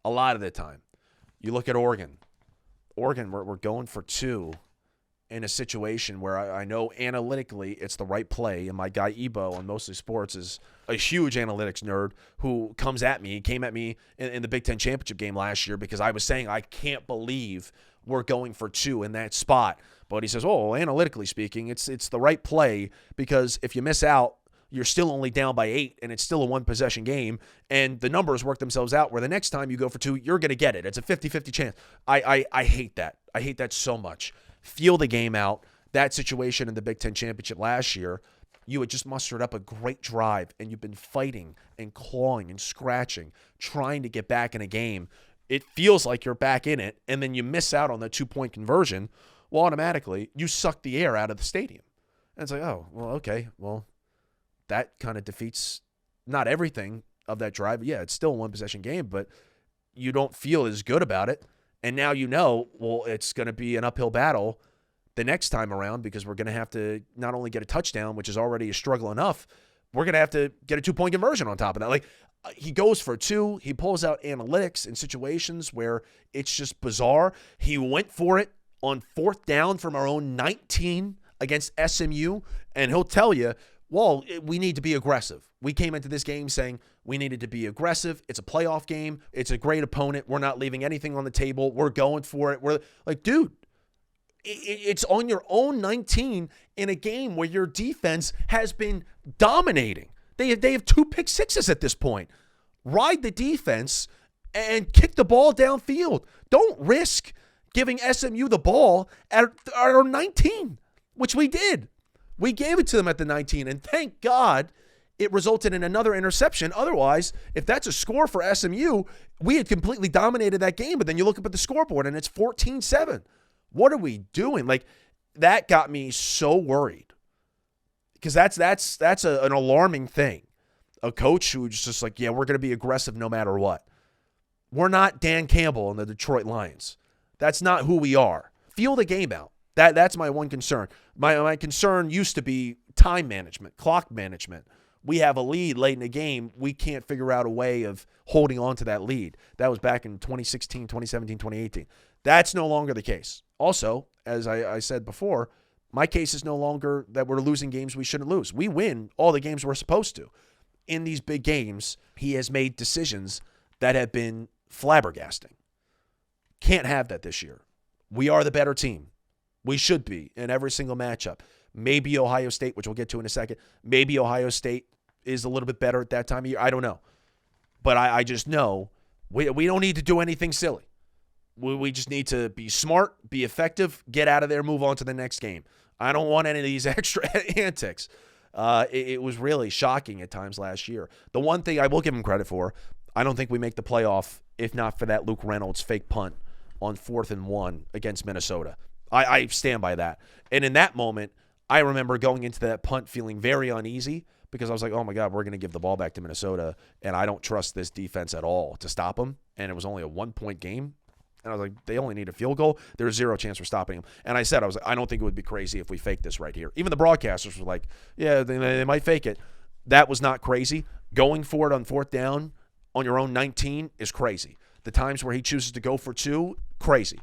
a lot of the time. You look at Oregon. We're going for 2 in a situation where I know analytically it's the right play, and my guy Ebo on Mostly Sports is a huge analytics nerd who came at me in the Big Ten championship game last year because I was saying I can't believe we're going for 2 in that spot. But he says, analytically speaking, it's the right play because if you miss out, you're still only down by 8, and it's still a one-possession game, and the numbers work themselves out where the next time you go for 2, you're going to get it. It's a 50-50 chance. I hate that. I hate that so much. Feel the game out. That situation in the Big Ten championship last year, you had just mustered up a great drive, and you've been fighting and clawing and scratching, trying to get back in a game. It feels like you're back in it, and then you miss out on the 2-point conversion. Well, automatically, you suck the air out of the stadium. And it's like, okay, that kind of defeats not everything of that drive. Yeah, it's still a one-possession game, but you don't feel as good about it. And now it's going to be an uphill battle the next time around because we're going to have to not only get a touchdown, which is already a struggle enough, we're going to have to get a 2-point conversion on top of that. Like, he goes for 2. He pulls out analytics in situations where it's just bizarre. He went for it on 4th down from our own 19 against SMU, and he'll tell you, we need to be aggressive. We came into this game saying we needed to be aggressive. It's a playoff game. It's a great opponent. We're not leaving anything on the table. We're going for it. We're like, dude, it's on your own 19 in a game where your defense has been dominating. They have 2 pick sixes at this point. Ride the defense and kick the ball downfield. Don't risk giving SMU the ball at our 19, which we did. We gave it to them at the 19, and thank God it resulted in another interception. Otherwise, if that's a score for SMU, we had completely dominated that game, but then you look up at the scoreboard, and it's 14-7. What are we doing? Like, that got me so worried because that's an alarming thing. A coach who's just like, we're going to be aggressive no matter what. We're not Dan Campbell and the Detroit Lions. That's not who we are. Feel the game out. That's my one concern. My concern used to be time management, clock management. We have a lead late in the game. We can't figure out a way of holding on to that lead. That was back in 2016, 2017, 2018. That's no longer the case. Also, as I said before, my case is no longer that we're losing games we shouldn't lose. We win all the games we're supposed to. In these big games, he has made decisions that have been flabbergasting. Can't have that this year. We are the better team. We should be in every single matchup. Maybe Ohio State, which we'll get to in a second. Maybe Ohio State is a little bit better at that time of year. I don't know. But I just know we don't need to do anything silly. We just need to be smart, be effective, get out of there, move on to the next game. I don't want any of these extra antics. It was really shocking at times last year. The one thing I will give him credit for, I don't think we make the playoff if not for that Luke Reynolds fake punt on 4th and 1 against Minnesota. I stand by that. And in that moment, I remember going into that punt feeling very uneasy because I was like, oh, my God, we're going to give the ball back to Minnesota, and I don't trust this defense at all to stop them. And it was only a 1-point game. And I was like, they only need a field goal. There's zero chance for stopping them. And I said, I don't think it would be crazy if we fake this right here. Even the broadcasters were like, yeah, they might fake it. That was not crazy. Going for it on 4th down on your own 19 is crazy. The times where he chooses to go for 2, crazy.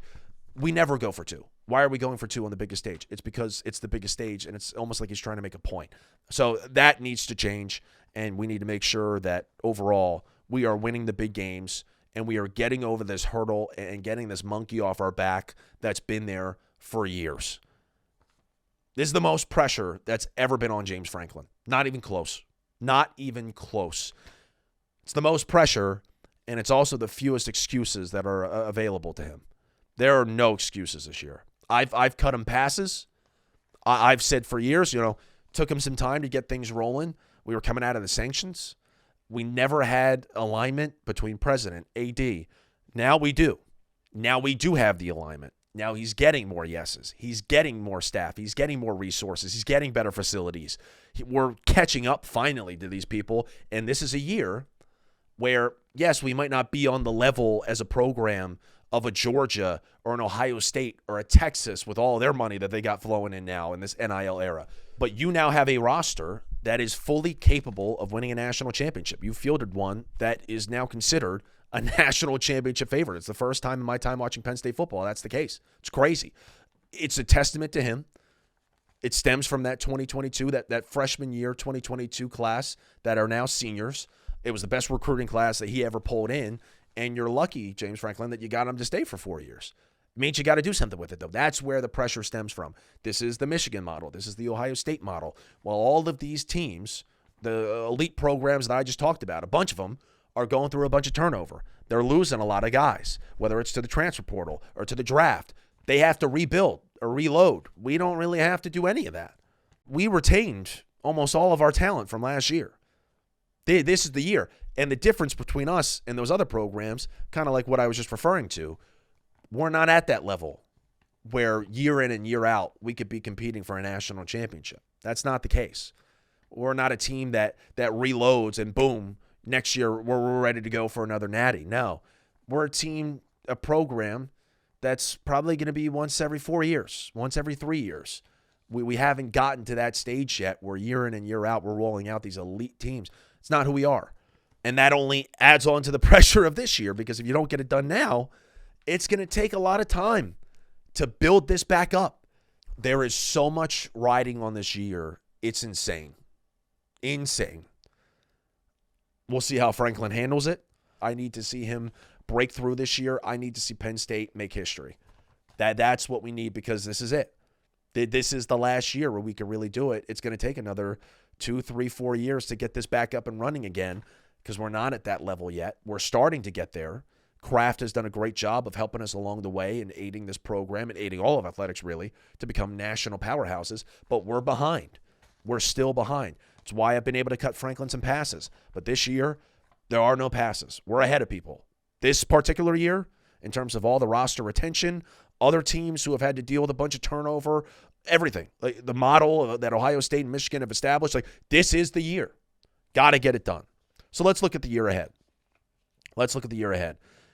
We never go for 2. Why are we going for 2 on the biggest stage? It's because it's the biggest stage, and it's almost like he's trying to make a point. So that needs to change, and we need to make sure that overall we are winning the big games and we are getting over this hurdle and getting this monkey off our back that's been there for years. This is the most pressure that's ever been on James Franklin. Not even close. Not even close. It's the most pressure, and it's also the fewest excuses that are available to him. There are no excuses this year. I've cut him passes. I've said for years, took him some time to get things rolling. We were coming out of the sanctions. We never had alignment between president, AD. Now we do. Now we do have the alignment. Now he's getting more yeses. He's getting more staff. He's getting more resources. He's getting better facilities. We're catching up finally to these people. And this is a year where, yes, we might not be on the level as a program of a Georgia or an Ohio State or a Texas with all their money that they got flowing in now in this NIL era. But you now have a roster that is fully capable of winning a national championship. You fielded one that is now considered a national championship favorite. It's the first time in my time watching Penn State football that's the case. It's crazy. It's a testament to him. It stems from that 2022, that freshman year 2022 class that are now seniors. It was the best recruiting class that he ever pulled in. And you're lucky, James Franklin, that you got him to stay for 4 years. It means you got to do something with it, though. That's where the pressure stems from. This is the Michigan model. This is the Ohio State model. Well, all of these teams, the elite programs that I just talked about, a bunch of them are going through a bunch of turnover. They're losing a lot of guys, whether it's to the transfer portal or to the draft. They have to rebuild or reload. We don't really have to do any of that. We retained almost all of our talent from last year. This is the year. And the difference between us and those other programs, kind of like what I was just referring to, we're not at that level where year in and year out we could be competing for a national championship. That's not the case. We're not a team that reloads and boom, next year we're ready to go for another natty. No, we're a program that's probably going to be once every 4 years, once every 3 years. We haven't gotten to that stage yet where year in and year out we're rolling out these elite teams. It's not who we are. And that only adds on to the pressure of this year, because if you don't get it done now, it's going to take a lot of time to build this back up. There is so much riding on this year. It's insane. Insane. We'll see how Franklin handles it. I need to see him break through this year. I need to see Penn State make history. That's what we need, because this is it. This is the last year where we can really do it. It's going to take another 2, 3, 4 years to get this back up and running again, because we're not at that level yet. We're starting to get there. Kraft has done a great job of helping us along the way and aiding this program and aiding all of athletics, really, to become national powerhouses. But we're behind. We're still behind. It's why I've been able to cut Franklin some passes. But this year, there are no passes. We're ahead of people. This particular year, in terms of all the roster retention, other teams who have had to deal with a bunch of turnover, everything. Like the model that Ohio State and Michigan have established, like this is the year. Got to get it done. So let's look at the year ahead.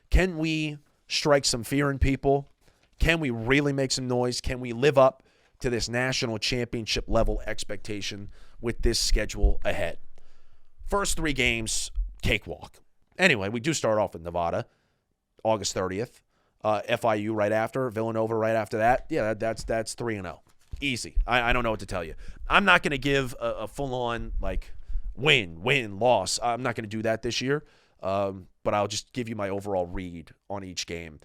Can we strike some fear in people? Can we really make some noise? Can we live up to this national championship level expectation with this schedule ahead? First 3 games, cakewalk. Anyway, we do start off with Nevada, August 30th. FIU right after, Villanova right after that. Yeah, that's 3-0. Easy. I don't know what to tell you. I'm not going to give a full-on win, loss. I'm not going to do that this year, but I'll just give you my overall read on each game.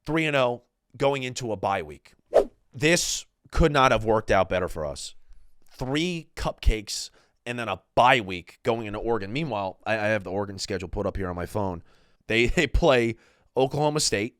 3-0 going into a bye week. This could not have worked out better for us. 3 cupcakes and then a bye week going into Oregon. Meanwhile, I have the Oregon schedule put up here on my phone. They play Oklahoma State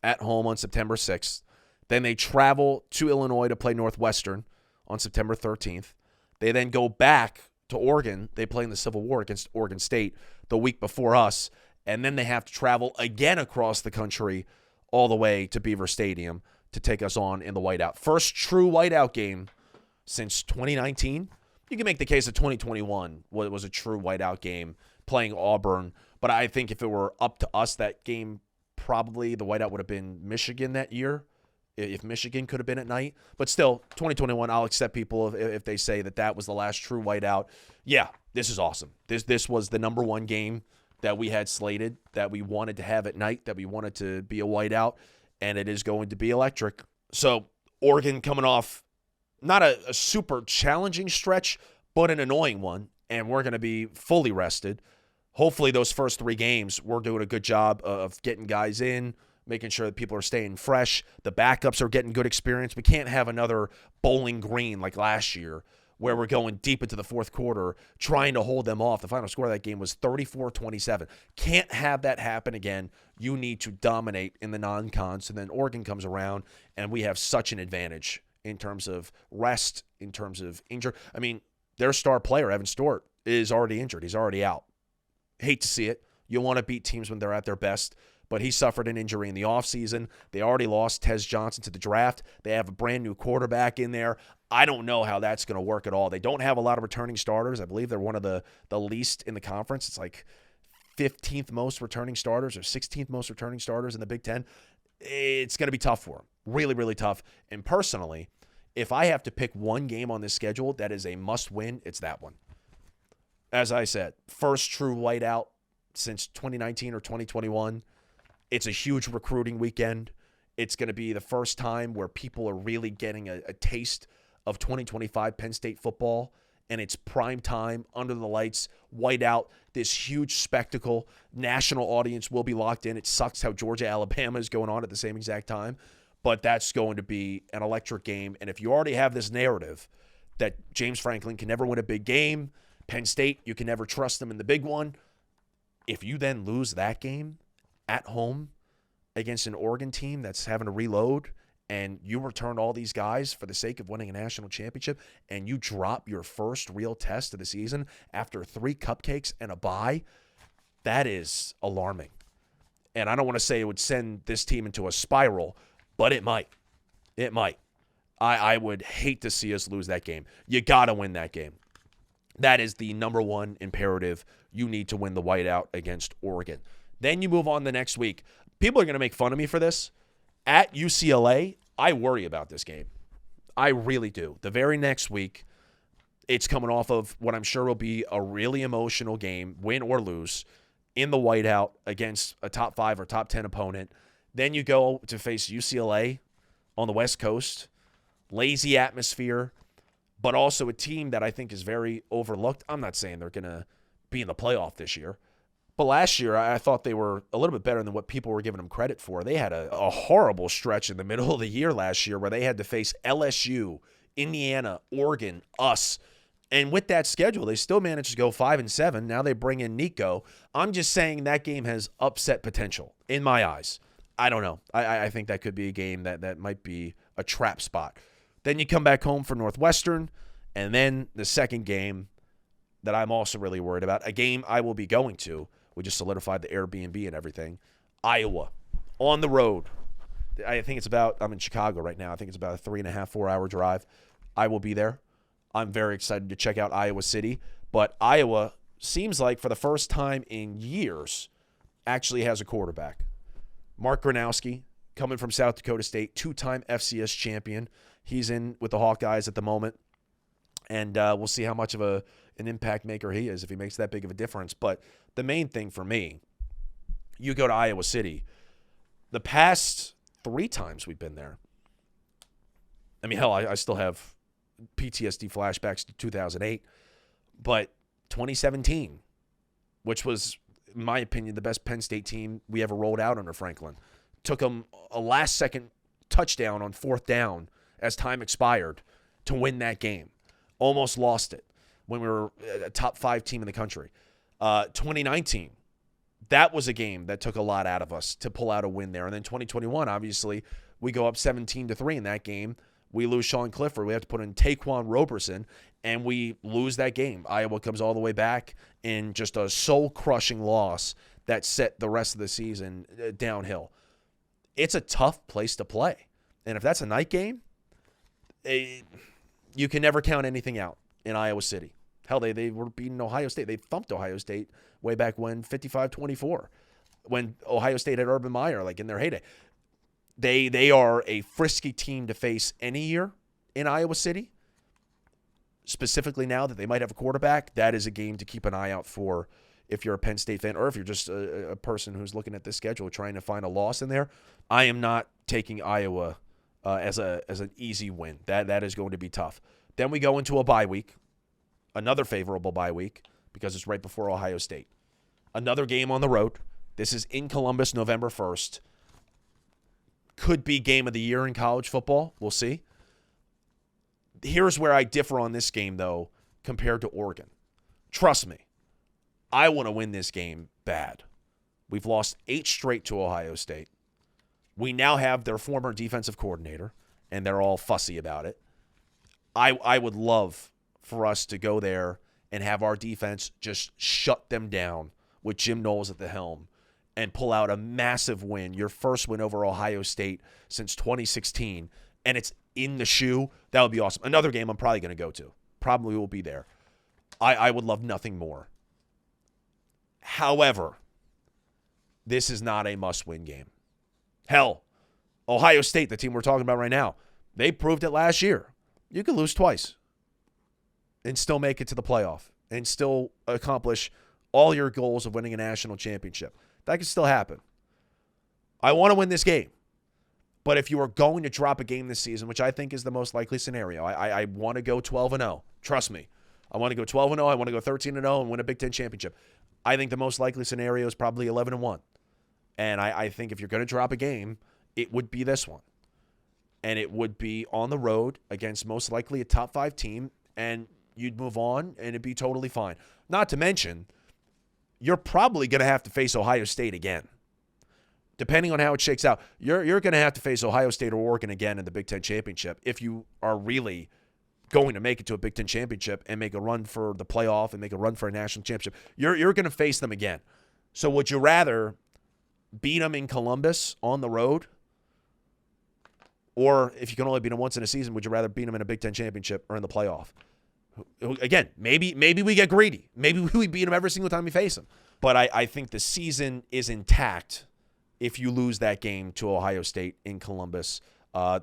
at home on September 6th. Then they travel to Illinois to play Northwestern on September 13th. They then go back to Oregon. They play in the Civil War against Oregon State the week before us. And then they have to travel again across the country all the way to Beaver Stadium to take us on in the whiteout. First true whiteout game since 2019. You can make the case that 2021 was a true whiteout game playing Auburn. But I think if it were up to us, that game, probably the whiteout would have been Michigan that year, if Michigan could have been at night. But still, 2021, I'll accept people if they say that was the last true whiteout. Yeah, this is awesome. This was the number 1 game that we had slated, that we wanted to have at night, that we wanted to be a whiteout, and it is going to be electric. So Oregon coming off not a super challenging stretch, but an annoying one, and we're going to be fully rested. Hopefully those first 3 games, we're doing a good job of getting guys in, making sure that people are staying fresh. The backups are getting good experience. We can't have another Bowling Green like last year where we're going deep into the fourth quarter trying to hold them off. The final score of that game was 34-27. Can't have that happen again. You need to dominate in the non-cons, and then Oregon comes around, and we have such an advantage in terms of rest, in terms of injury. I mean, their star player, Evan Stewart, is already injured. He's already out. Hate to see it. You want to beat teams when they're at their best, but he suffered an injury in the offseason. They already lost Tez Johnson to the draft. They have a brand-new quarterback in there. I don't know how that's going to work at all. They don't have a lot of returning starters. I believe they're one of the least in the conference. It's like 15th most returning starters or 16th most returning starters in the Big Ten. It's going to be tough for them. Really, really tough. And personally, if I have to pick one game on this schedule that is a must-win, it's that one. As I said, first true whiteout since 2019 or 2021. It's a huge recruiting weekend. It's going to be the first time where people are really getting a taste of 2025 Penn State football, and it's prime time, under the lights, whiteout, this huge spectacle. National audience will be locked in. It sucks how Georgia-Alabama is going on at the same exact time, but that's going to be an electric game. And if you already have this narrative that James Franklin can never win a big game, Penn State, you can never trust them in the big one, if you then lose that game at home against an Oregon team that's having to reload, and you return all these guys for the sake of winning a national championship, and you drop your first real test of the season after 3 cupcakes and a bye, that is alarming. And I don't want to say it would send this team into a spiral, but it might. It might. I would hate to see us lose that game. You got to win that game. That is the number one imperative. You need to win the whiteout against Oregon. Then you move on the next week. People are going to make fun of me for this. At UCLA, I worry about this game. I really do. The very next week, it's coming off of what I'm sure will be a really emotional game, win or lose, in the whiteout against a top 5 or top 10 opponent. Then you go to face UCLA on the West Coast. Lazy atmosphere, but also a team that I think is very overlooked. I'm not saying they're going to be in the playoff this year, but last year I thought they were a little bit better than what people were giving them credit for. They had a horrible stretch in the middle of the year last year where they had to face LSU, Indiana, Oregon, us. And with that schedule, they still managed to go 5-7. Now they bring in Nico. I'm just saying that game has upset potential in my eyes. I don't know. I think that could be a game that might be a trap spot. Then you come back home for Northwestern, and then the second game that I'm also really worried about, a game I will be going to. We just solidified the Airbnb and everything. Iowa, on the road. I think it's about, I'm in Chicago right now. I think it's about a 3.5, 4-hour drive. I will be there. I'm very excited to check out Iowa City. But Iowa seems like for the first time in years actually has a quarterback. Mark Gronowski, coming from South Dakota State, 2-time FCS champion. He's in with the Hawkeyes at the moment. And we'll see how much of an impact maker he is if he makes that big of a difference. But the main thing for me, you go to Iowa City. The past 3 times we've been there, I mean, hell, I still have PTSD flashbacks to 2008. But 2017, which was, in my opinion, the best Penn State team we ever rolled out under Franklin, took them a last-second touchdown on 4th down as time expired to win that game. Almost lost it when we were a top 5 team in the country. 2019, that was a game that took a lot out of us to pull out a win there. And then 2021, obviously, we go up 17-3 in that game. We lose Sean Clifford. We have to put in Taquan Roberson, and we lose that game. Iowa comes all the way back in just a soul-crushing loss that set the rest of the season downhill. It's a tough place to play. And if that's a night game, you can never count anything out in Iowa City. Hell, they were beating Ohio State. They thumped Ohio State way back when, 55-24, when Ohio State had Urban Meyer, like in their heyday. They are a frisky team to face any year in Iowa City. Specifically now that they might have a quarterback, that is a game to keep an eye out for if you're a Penn State fan or if you're just a person who's looking at this schedule trying to find a loss in there. I am not taking Iowa as an easy win. That is going to be tough. Then we go into a bye week, another favorable bye week because it's right before Ohio State. Another game on the road. This is in Columbus, November 1st. Could be game of the year in college football. We'll see. Here's where I differ on this game, though, compared to Oregon. Trust me, I want to win this game bad. We've lost 8 straight to Ohio State. We now have their former defensive coordinator, and they're all fussy about it. I would love for us to go there and have our defense just shut them down with Jim Knowles at the helm and pull out a massive win, your first win over Ohio State since 2016, and it's in the shoe. That would be awesome. Another game I'm probably going to go to. Probably will be there. I would love nothing more. However, this is not a must-win game. Hell, Ohio State, the team we're talking about right now, they proved it last year. You could lose twice and still make it to the playoff and still accomplish all your goals of winning a national championship. That could still happen. I want to win this game. But if you are going to drop a game this season, which I think is the most likely scenario, I want to go 12-0. Trust me. I want to go 12-0. I want to go 13-0 and win a Big Ten championship. I think the most likely scenario is probably 11-1. And I think if you're going to drop a game, it would be this one. And it would be on the road against most likely a top 5 team, and you'd move on, and it'd be totally fine. Not to mention, you're probably going to have to face Ohio State again. Depending on how it shakes out, you're going to have to face Ohio State or Oregon again in the Big Ten championship if you are really going to make it to a Big Ten championship and make a run for the playoff and make a run for a national championship. You're going to face them again. So would you rather beat them in Columbus on the road? Or if you can only beat them once in a season, would you rather beat them in a Big Ten championship or in the playoff? Again, maybe we get greedy. Maybe we beat them every single time we face them. But I think the season is intact if you lose that game to Ohio State in Columbus.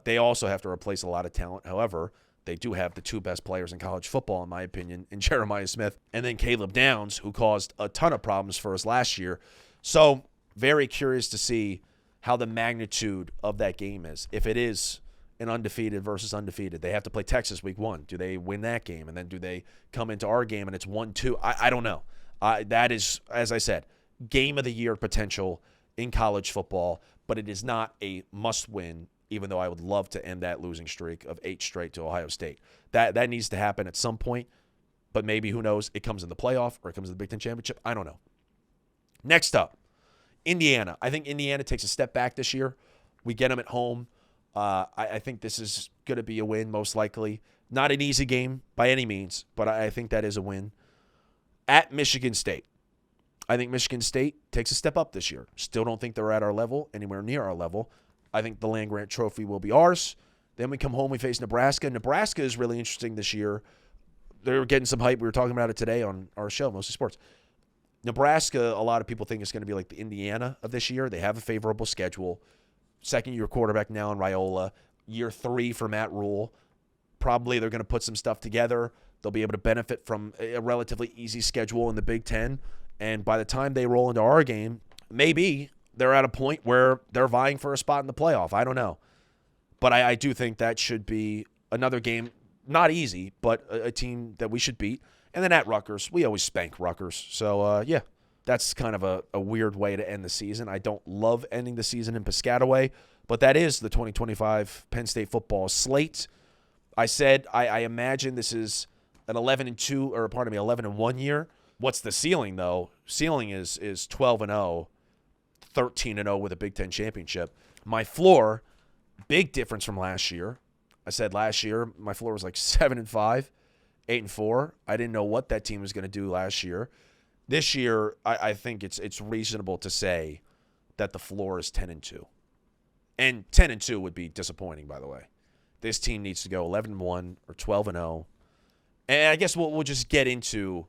They also have to replace a lot of talent. However, they do have the 2 best players in college football, in my opinion, in Jeremiah Smith and then Caleb Downs, who caused a ton of problems for us last year. So very curious to see how the magnitude of that game is. If it is an undefeated versus undefeated, they have to play Texas week 1. Do they win that game? And then do they come into our game and it's 1-2? I don't know. That is, as I said, game of the year potential in college football, but it is not a must-win, even though I would love to end that losing streak of 8 straight to Ohio State. That needs to happen at some point, but maybe, who knows, it comes in the playoff or it comes in the Big Ten championship. I don't know. Next up, Indiana. I think Indiana takes a step back this year. We get them at home. I think this is going to be a win, most likely. Not an easy game by any means, but I think that is a win. At Michigan State. I think Michigan State takes a step up this year. Still don't think they're at our level, anywhere near our level. I think the land-grant trophy will be ours. Then we come home, we face Nebraska. Nebraska is really interesting this year. They're getting some hype. We were talking about it today on our show, Mostly Sports. Nebraska, a lot of people think it's going to be like the Indiana of this year. They have a favorable schedule. Second-year quarterback now in Raiola. Year 3 for Matt Rule. Probably they're going to put some stuff together. They'll be able to benefit from a relatively easy schedule in the Big Ten. And by the time they roll into our game, maybe they're at a point where they're vying for a spot in the playoff. I don't know. But I do think that should be another game, not easy, but a team that we should beat. And then at Rutgers, we always spank Rutgers. So, yeah, that's kind of a weird way to end the season. I don't love ending the season in Piscataway, but that is the 2025 Penn State football slate. I said I imagine this is an 11-1 year. What's the ceiling, though? Ceiling is 12-0, 13-0 with a Big Ten championship. My floor, big difference from last year. I said last year my floor was like 7-5, 8-4. I didn't know what that team was going to do last year. This year, I think it's reasonable to say that the floor is 10-2. And 10-2 would be disappointing, by the way. This team needs to go 11-1 or 12-0. And I guess we'll just get into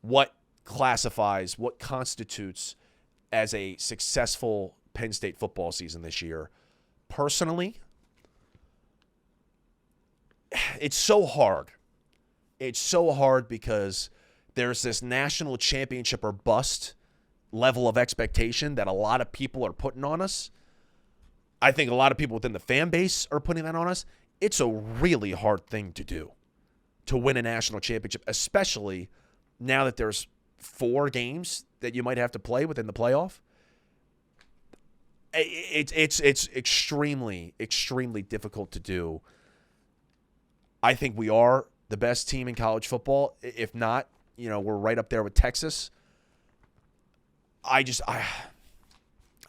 what constitutes as a successful Penn State football season this year. Personally, it's so hard. It's so hard because there's this national championship or bust level of expectation that a lot of people are putting on us. I think a lot of people within the fan base are putting that on us. It's a really hard thing to do, to win a national championship, especially now that there's 4 games that you might have to play within the playoff. It's extremely, extremely difficult to do. I think we are the best team in college football. If not, we're right up there with Texas. I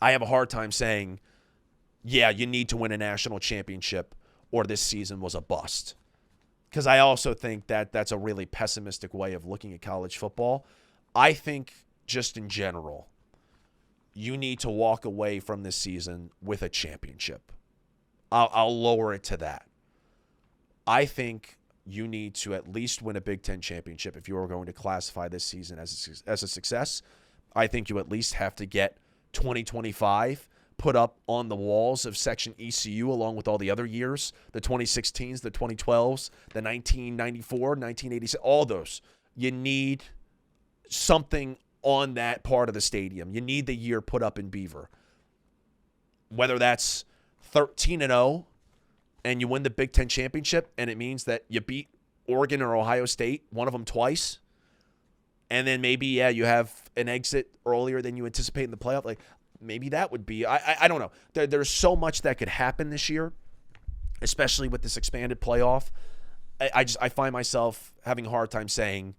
have a hard time saying, yeah, you need to win a national championship or this season was a bust. Because I also think that that's a really pessimistic way of looking at college football. I think just in general, you need to walk away from this season with a championship. I'll lower it to that. I think you need to at least win a Big Ten championship if you are going to classify this season as a success. I think you at least have to get 2025 put up on the walls of Section ECU along with all the other years, the 2016s, the 2012s, the 1994, 1986, all those. You need something on that part of the stadium. You need the year put up in Beaver. Whether that's 13-0 and you win the Big Ten championship and it means that you beat Oregon or Ohio State, one of them twice, and then maybe, you have an exit earlier than you anticipate in the playoff. Like, maybe that would be, I don't know. There's so much that could happen this year, especially with this expanded playoff. I find myself having a hard time saying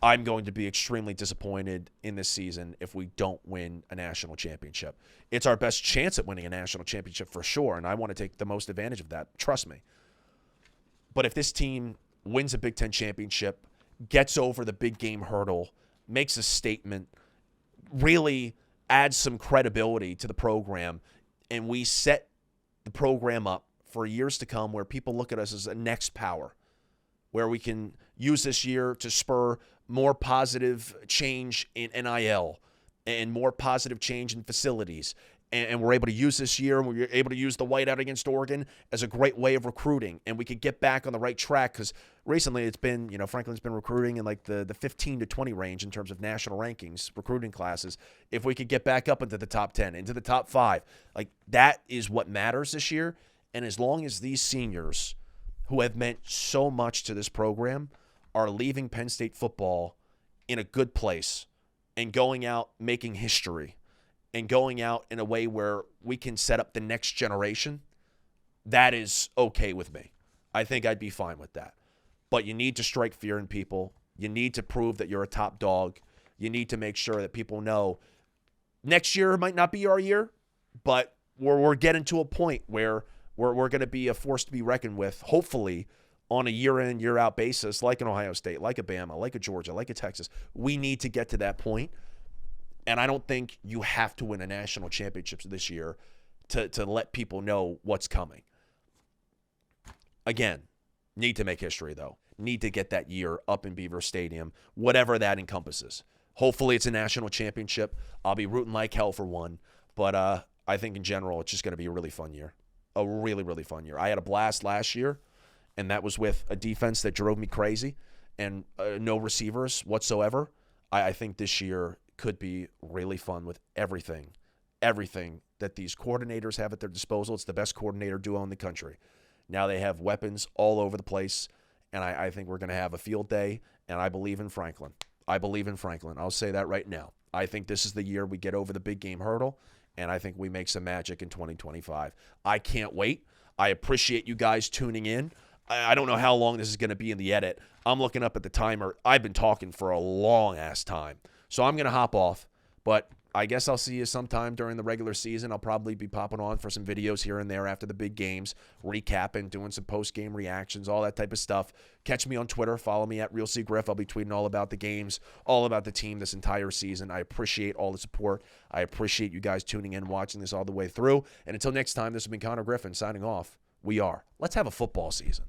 I'm going to be extremely disappointed in this season if we don't win a national championship. It's our best chance at winning a national championship for sure, and I want to take the most advantage of that. Trust me. But if this team wins a Big Ten championship, gets over the big game hurdle, makes a statement, really adds some credibility to the program, and we set the program up for years to come where people look at us as a next power, where we can use this year to spur more positive change in NIL and more positive change in facilities. And we're able to use this year, and we're able to use the whiteout against Oregon as a great way of recruiting. And we could get back on the right track because recently it's been, Franklin's been recruiting in like the 15 to 20 range in terms of national rankings, recruiting classes. If we could get back up into the top 10, into the top 5, like that is what matters this year. And as long as these seniors who have meant so much to this program are leaving Penn State football in a good place and going out making history, and going out in a way where we can set up the next generation, that is okay with me. I think I'd be fine with that. But you need to strike fear in people. You need to prove that you're a top dog. You need to make sure that people know next year might not be our year, but we're getting to a point where we're going to be a force to be reckoned with, hopefully, on a year-in, year-out basis, like an Ohio State, like a Bama, like a Georgia, like a Texas. We need to get to that point. And I don't think you have to win a national championship this year to let people know what's coming. Again, need to make history, though. Need to get that year up in Beaver Stadium, whatever that encompasses. Hopefully it's a national championship. I'll be rooting like hell for one. But I think in general, it's just going to be a really fun year. A really, really fun year. I had a blast last year, and that was with a defense that drove me crazy and no receivers whatsoever. I think this year could be really fun with everything that these coordinators have at their disposal. It's the best coordinator duo in the country. Now they have weapons all over the place, and I think we're going to have a field day, and I believe in Franklin. I'll say that right now. I think this is the year we get over the big game hurdle, and I think we make some magic in 2025. I can't wait. I appreciate you guys tuning in. I don't know how long this is going to be in the edit. I'm looking up at the timer. I've been talking for a long-ass time. So I'm going to hop off, but I guess I'll see you sometime during the regular season. I'll probably be popping on for some videos here and there after the big games, recapping, doing some post-game reactions, all that type of stuff. Catch me on Twitter. Follow me at RealCGriff. I'll be tweeting all about the games, all about the team this entire season. I appreciate all the support. I appreciate you guys tuning in, watching this all the way through. And until next time, this has been Connor Griffin signing off. Let's have a football season.